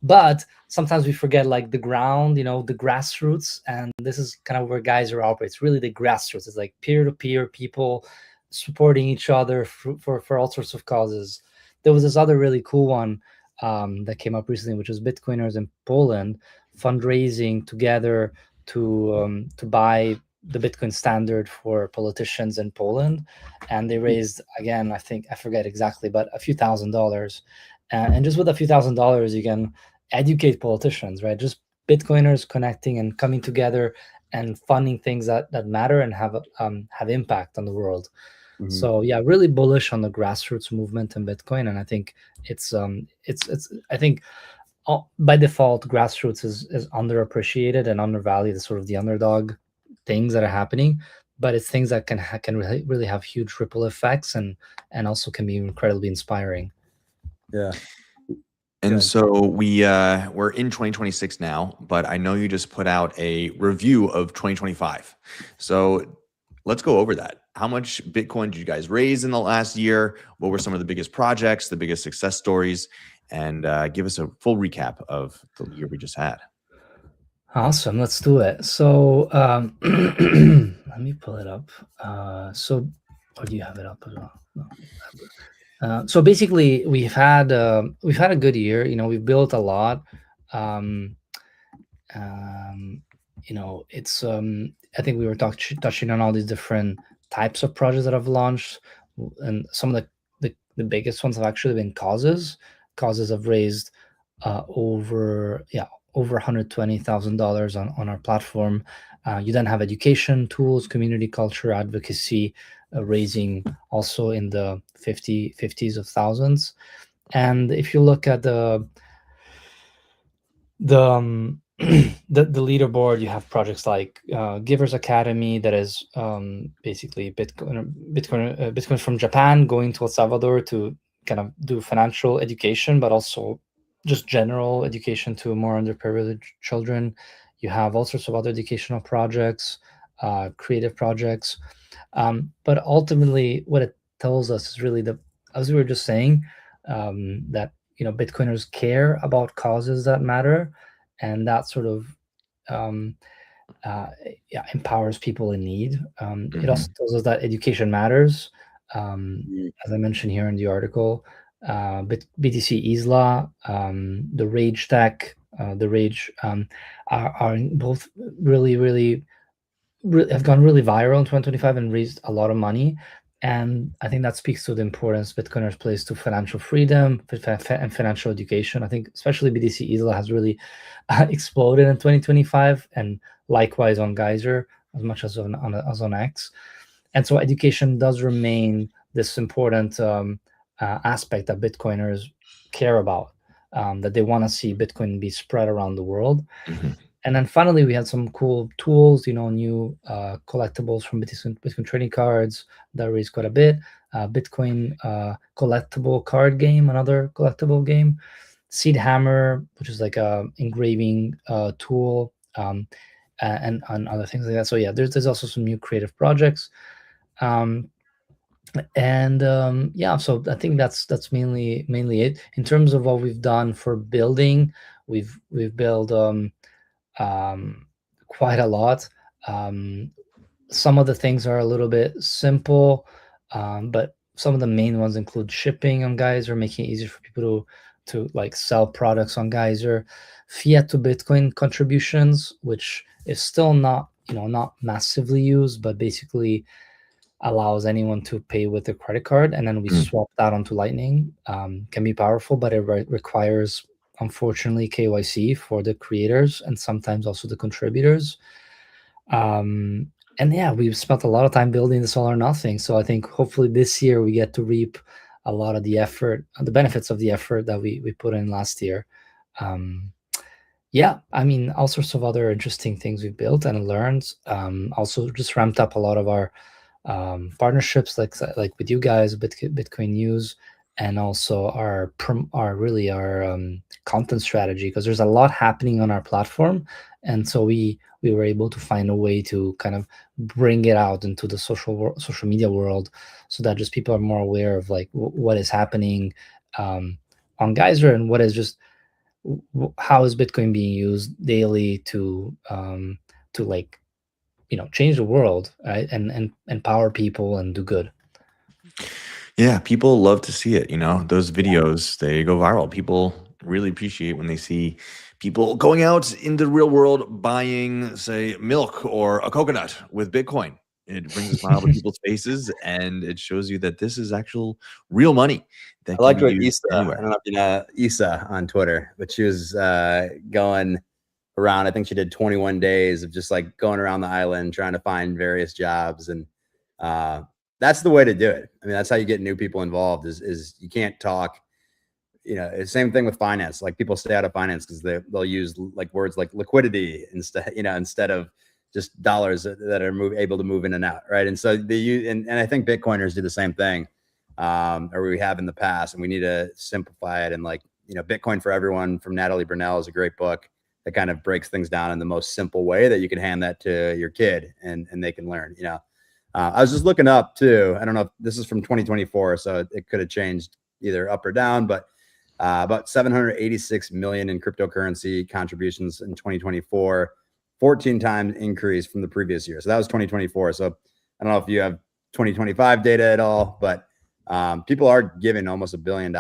But sometimes we forget like the ground, the grassroots, and this is kind of where Geyser operates. Really, the grassroots is like peer-to-peer people supporting each other for all sorts of causes. There was this other really cool one that came up recently, which was Bitcoiners in Poland fundraising together to buy the Bitcoin standard for politicians in Poland, and they raised, again, I forget exactly, but a few $1,000s. And just with a few $1,000s, you can educate politicians, right? Just Bitcoiners connecting and coming together and funding things that matter and have impact on the world. So yeah, really bullish on the grassroots movement in Bitcoin, and I think it's I think by default grassroots is underappreciated and undervalued as sort of the underdog things that are happening, but it's things that can really have huge ripple effects, and also can be incredibly inspiring. Yeah. And so we're in 2026 now, but I know you just put out a review of 2025. So let's go over that. How much Bitcoin did you guys raise in the last year? What were some of the biggest projects, the biggest success stories? And give us a full recap of the year we just had. Awesome. Let's do it. So let me pull it up. Or do you have it up as well? No. So basically, we've had a good year. We've built a lot. It's I think we were touching on all these different types of projects that I've launched, and some of the biggest ones have actually been causes. Causes have raised over $120,000 on our platform. You then have education tools, community culture, advocacy, raising also in the 50s of thousands. And if you look at the leaderboard, you have projects like Givers Academy, that is basically Bitcoin from Japan going to El Salvador to kind of do financial education, but also just general education to more underprivileged children. You have all sorts of other educational projects, creative projects. But ultimately, what it tells us is really as we were just saying, that Bitcoiners care about causes that matter, and that sort of empowers people in need. It also tells us that education matters. As I mentioned here in the article, BTC Isla, the Rage Tech the rage, are both really have gone really viral in 2025 and raised a lot of money. And I think that speaks to the importance Bitcoiners place to financial freedom and financial education. I think especially BTC ETH has really exploded in 2025, and likewise on Geyser as much as on X. And so education does remain this important aspect that Bitcoiners care about, that they want to see Bitcoin be spread around the world. Mm-hmm. And then finally, we had some cool tools, new collectibles from Bitcoin trading cards that raised quite a bit. Bitcoin collectible card game, another collectible game. Seed Hammer, which is like a engraving tool, and other things like that. So yeah, there's also some new creative projects. Yeah, so I think that's mainly it. In terms of what we've done for building, we've built quite a lot. Some of the things are a little bit simple, but some of the main ones include shipping on Geyser, making it easier for people to like sell products on Geyser, fiat to Bitcoin contributions, which is still not massively used, but basically allows anyone to pay with a credit card, and then we swap that onto Lightning. Can be powerful, but it requires, unfortunately, KYC for the creators and sometimes also the contributors. And yeah, we've spent a lot of time building this all or nothing. So I think hopefully this year we get to reap a lot of the effort, the benefits of the effort that we put in last year. Yeah, I mean, all sorts of other interesting things we've built and learned. Also just ramped up a lot of our partnerships, like with you guys, Bitcoin News, and also our content strategy, because there's a lot happening on our platform, and so we were able to find a way to kind of bring it out into the social media world, so that just people are more aware of like what is happening on Geyser, and what is just how is Bitcoin being used daily to like change the world, right, and empower people and do good. Yeah, people love to see it. Those videos, they go viral. People really appreciate when they see people going out into the real world buying, say, milk or a coconut with Bitcoin. It brings a smile to people's faces, and it shows you that this is actual real money that I liked can what be used Issa, anywhere. I don't know if you know Issa on Twitter, but she was going around. I think she did 21 days of just like going around the island trying to find various jobs, and that's the way to do it. I mean, that's how you get new people involved. Is you can't talk. Same thing with finance. Like people stay out of finance because they'll use like words like liquidity instead of just dollars that are able to move in and out, right? And so and I think Bitcoiners do the same thing, or we have in the past, and we need to simplify it. And like Bitcoin for Everyone from Natalie Brunell is a great book that kind of breaks things down in the most simple way that you can hand that to your kid and they can learn. I was just looking up too. I don't know if this is from 2024, so it could have changed either up or down, but about 786 million in cryptocurrency contributions in 2024, 14 times increase from the previous year. So that was 2024. So I don't know if you have 2025 data at all, but people are giving almost $1 billion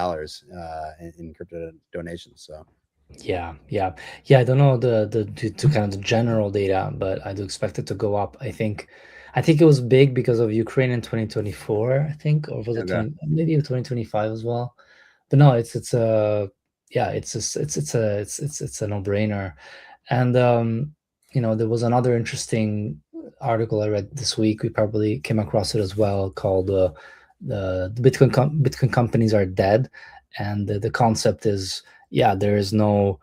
in crypto donations. So yeah, I don't know the kind of the general data, but I do expect it to go up. I think it was big because of Ukraine in 2024, I think, or was it maybe 2025 as well. But no, it's a no-brainer. And there was another interesting article I read this week. We probably came across it as well, called the Bitcoin companies are dead, and the concept is, there is no,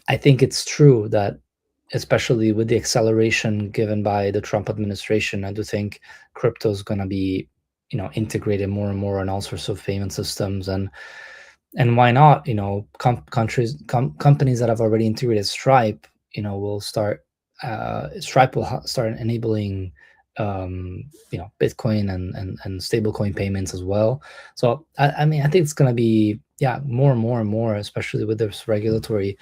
I think it's true that, especially with the acceleration given by the Trump administration, I do think crypto is going to be integrated more and more in all sorts of payment systems, and why not? Companies that have already integrated Stripe, will start. Stripe will start enabling, Bitcoin and stablecoin payments as well. So I mean, I think it's going to be more and more, especially with this regulatory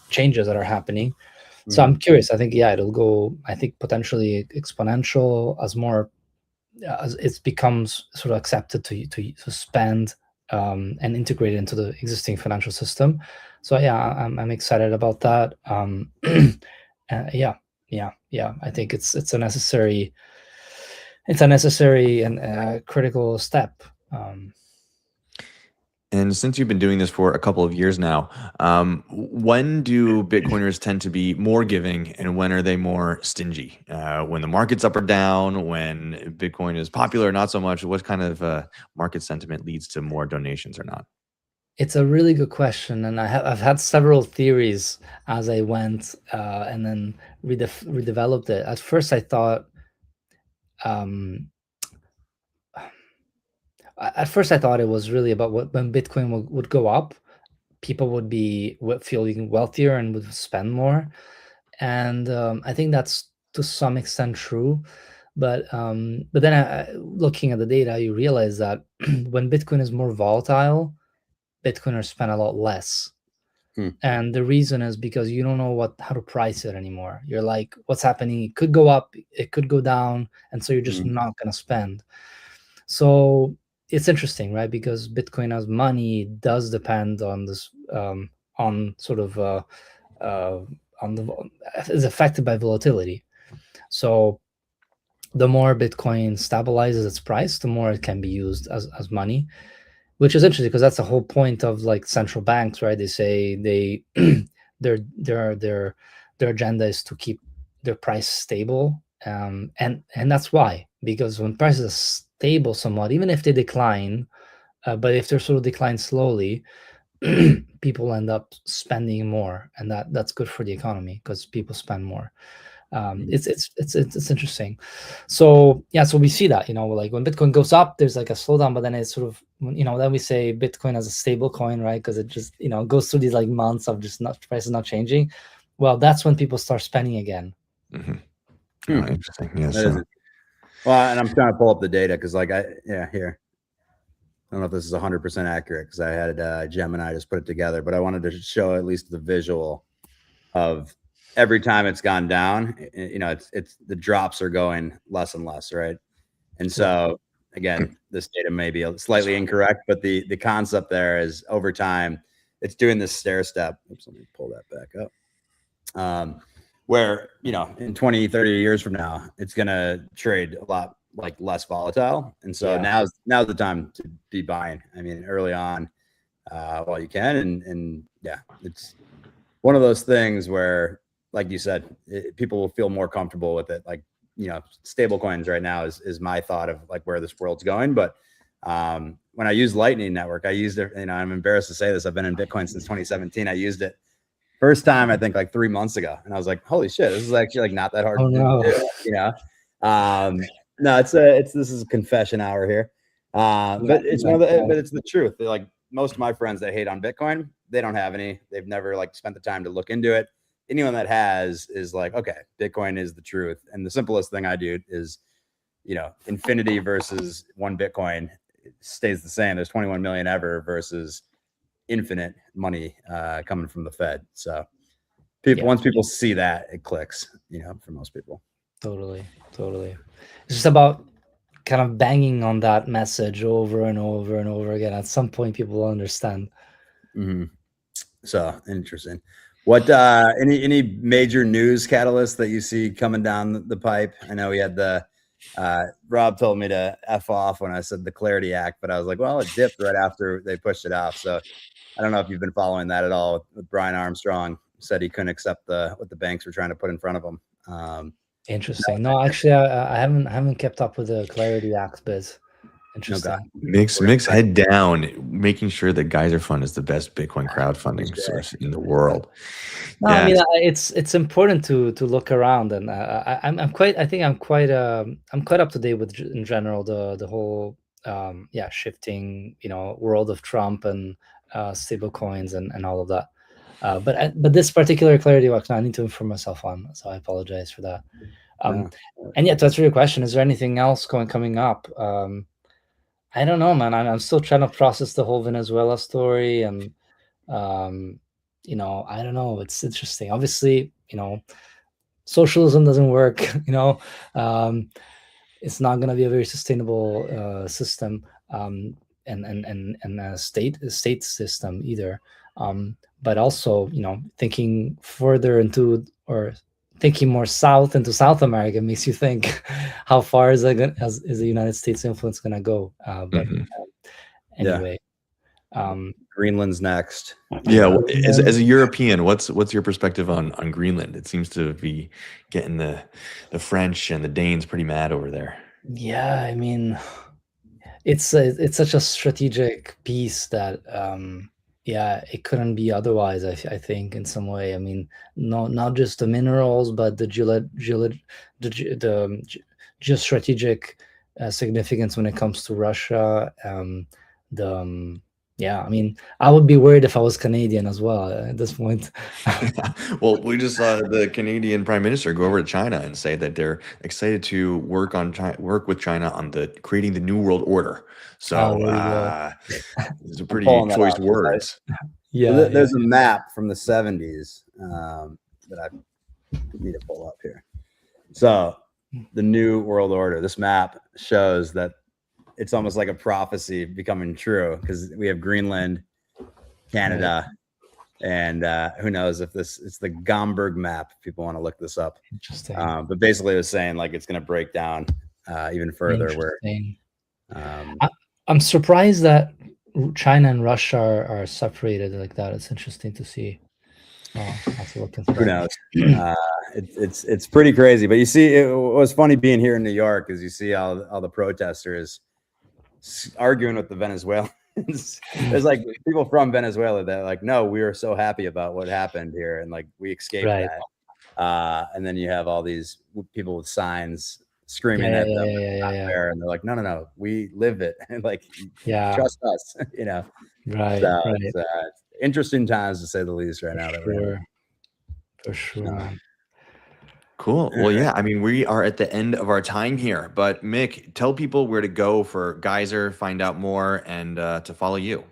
changes that are happening. So I'm curious. I think it'll go. I think potentially exponential as it becomes sort of accepted to spend and integrate it into the existing financial system. So yeah, I'm excited about that. Yeah. I think it's a necessary and critical step. And since you've been doing this for a couple of years now, when do Bitcoiners tend to be more giving, and when are they more stingy? When the market's up or down, when Bitcoin is popular or not so much? What kind of market sentiment leads to more donations or not? It's a really good question, and I've had several theories as I went and then redeveloped it. At first, I thought. At first, I thought it was really about when Bitcoin would go up, people would be feeling wealthier and would spend more, and I think that's to some extent true. But then looking at the data, you realize that when Bitcoin is more volatile, Bitcoiners spend a lot less. And the reason is because you don't know how to price it anymore. You're like, what's happening? It could go up, it could go down, and so you're just not going to spend. So it's interesting, right? Because Bitcoin as money does depend on this, on sort of is affected by volatility. So the more Bitcoin stabilizes its price, the more it can be used as money, which is interesting because that's the whole point of like central banks, right? They say their agenda is to keep their price stable, and that's why, because when prices are stable somewhat, even if they decline, but if they're sort of decline slowly, people end up spending more, and that's good for the economy because people spend more. It's interesting. So yeah, so we see that, like when Bitcoin goes up, there's like a slowdown, but then it's sort of, then we say Bitcoin as a stable coin, right? Because it just, goes through these like months of just prices not changing. Well, that's when people start spending again. Oh, interesting. Yeah. Well, and I'm trying to pull up the data because here. I don't know if this is 100% accurate because I had Gemini just put it together, but I wanted to show at least the visual of every time it's gone down. It's the drops are going less and less, right? And so again, this data may be slightly incorrect, but the concept there is over time, it's doing this stair step. Oops, let me pull that back up. Where, in 20, 30 years from now, it's going to trade a lot like less volatile. And so now's the time to be buying. I mean, early on, while you can. And yeah, it's one of those things where, like you said, people will feel more comfortable with it. Like, stable coins right now is my thought of like where this world's going. But when I use Lightning Network, I used it, I'm embarrassed to say this. I've been in Bitcoin since 2017. I used it first time, I think like 3 months ago. And I was like, holy shit, this is actually like not that hard to do, No, this is a confession hour here. But it's but it's the truth. Like most of my friends that hate on Bitcoin, they don't have any. They've never like spent the time to look into it. Anyone that has is like, okay, Bitcoin is the truth. And the simplest thing I do is, infinity versus one Bitcoin stays the same. There's 21 million ever versus infinite money coming from the Fed. So once people see that, it clicks, for most people. Totally. It's just about kind of banging on that message over and over and over again. At some point, people will understand. So interesting. What any major news catalysts that you see coming down the pipe? I know we had the Rob told me to F off when I said the Clarity Act, but I was like, well, it dipped right after they pushed it off. So I don't know if you've been following that at all. With Brian Armstrong said he couldn't accept what the banks were trying to put in front of him. Interesting. No, actually, I haven't kept up with the Clarity Act bit. Interesting. Mix head down, making sure that Geyser Fund is the best Bitcoin crowdfunding source in the world. No, I mean, it's important to look around, and I'm quite up to date with in general the whole shifting world of Trump and stable coins and all of that. But this particular Clarity Act, I need to inform myself on, so I apologize for that. And yeah, to answer your question, is there anything else coming up? I don't know, man. I'm still trying to process the whole Venezuela story, and I don't know. It's interesting. Obviously, socialism doesn't work. It's not going to be a very sustainable system. and a state system either. But also, thinking further into, or thinking more south into South America makes you think, how far is the United States influence going to go? But anyway, Greenland's next. Yeah, as a European, what's your perspective on Greenland? It seems to be getting the French and the Danes pretty mad over there. Yeah, I mean, it's such a strategic piece that it couldn't be otherwise. I think in some way. I mean, not just the minerals, but the geostrategic significance when it comes to Russia. I mean, I would be worried if I was Canadian as well at this point. Well, we just saw the Canadian Prime Minister go over to China and say that they're excited to work with China on creating the New World Order. So these are pretty choice words. Yeah, there's a map from the 70s that I need to pull up here. So the New World Order. This map shows that it's almost like a prophecy becoming true, because we have Greenland, Canada, and who knows if it's the Gomberg map. If people want to look this up. Interesting. But basically, it was saying like it's going to break down even further. Where I'm surprised that China and Russia are separated like that. It's interesting to see. Who knows? It's pretty crazy. But you see, it was funny being here in New York, is you see all the protesters arguing with the Venezuelans. There's like people from Venezuela that are like, no, we are so happy about what happened here, and like we escaped that. And then you have all these people with signs screaming at them, there, and they're like, no, we live it, and like, trust us, Right. So it's interesting times, to say the least, right now. For sure. Cool. Well, yeah, I mean, we are at the end of our time here, but Mick, tell people where to go for Geyser, find out more, and to follow you.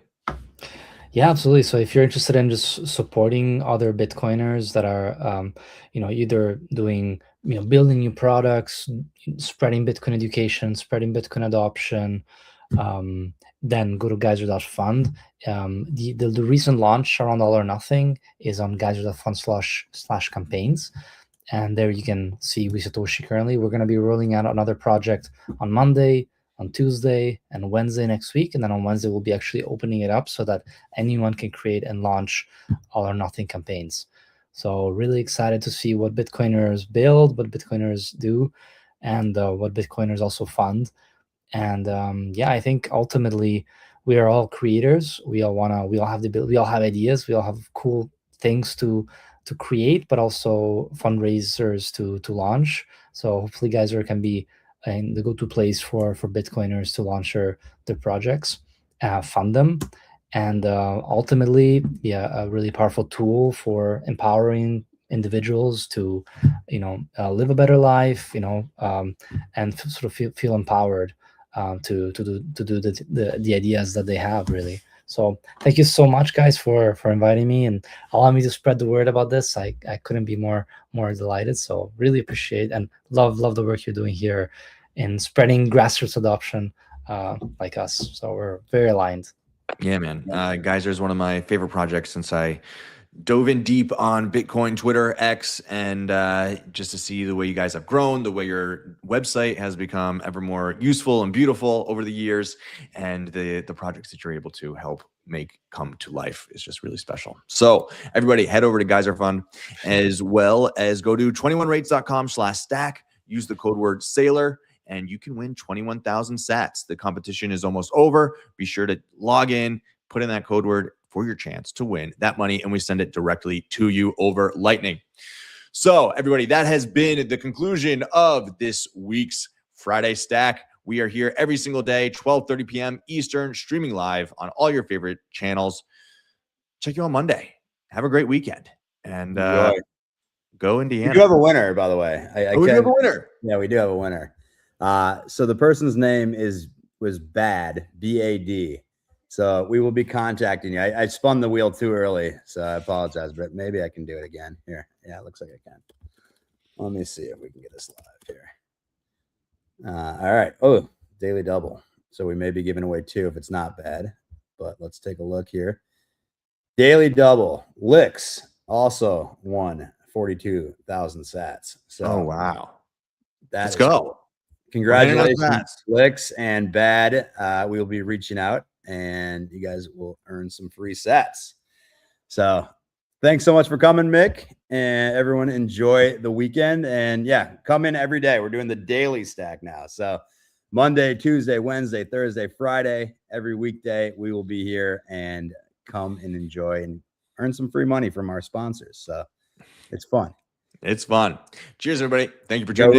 Yeah, absolutely. So if you're interested in just supporting other Bitcoiners that are, either doing, building new products, spreading Bitcoin education, spreading Bitcoin adoption, then go to Geyser.fund. The recent launch around All or Nothing is on Geyser.fund/campaigns. And there you can see Satoshi currently. We're going to be rolling out another project on Monday, on Tuesday, and Wednesday next week. And then on Wednesday, we'll be actually opening it up so that anyone can create and launch All or Nothing campaigns. So really excited to see what Bitcoiners build, what Bitcoiners do, and what Bitcoiners also fund. And I think ultimately we are all creators. We all have ideas. We all have cool things to create, but also fundraisers to launch. So hopefully Geyser can be the go-to place for Bitcoiners to launch their projects, fund them, and ultimately be a really powerful tool for empowering individuals to live a better life, and sort of feel empowered to do the ideas that they have, really. So thank you so much, guys, for inviting me and allowing me to spread the word about this. I couldn't be more delighted. So really appreciate and love the work you're doing here in spreading grassroots adoption like us. So we're very aligned. Yeah, man. Geyser is one of my favorite projects since I dove in deep on Bitcoin, Twitter, X, and just to see the way you guys have grown, the way your website has become ever more useful and beautiful over the years, and the projects that you're able to help make come to life is just really special. So everybody head over to Geyser Fund, as well as go to 21rates.com/stack, use the code word Saylor, and you can win 21,000 sats. The competition is almost over. Be sure to log in, put in that code word for your chance to win that money, and we send it directly to you over Lightning. So everybody, that has been the conclusion of this week's Friday Stack. We are here every single day, 12:30 p.m. Eastern, streaming live on all your favorite channels. Check you on Monday. Have a great weekend, and go Indiana. We do have a winner, by the way. We do have a winner. Yeah, we do have a winner. So the person's name was Bad, B-A-D. So we will be contacting you. I spun the wheel too early, so I apologize, but maybe I can do it again. Here. Yeah, it looks like I can. Let me see if we can get this live here. All right. Oh, daily double. So we may be giving away 2 if it's not bad. But let's take a look here. Daily double. Licks also won 42,000 sats. So oh, wow. Let's go. Cool. Congratulations, Licks and Bad. We will be reaching out and you guys will earn some free sats. So thanks so much for coming, Mick, and everyone enjoy the weekend. And yeah, come in every day. We're doing the daily stack now. So Monday, Tuesday, Wednesday, Thursday, Friday, every weekday, we will be here and come and enjoy and earn some free money from our sponsors. So it's fun. It's fun. Cheers, everybody. Thank you for tuning in.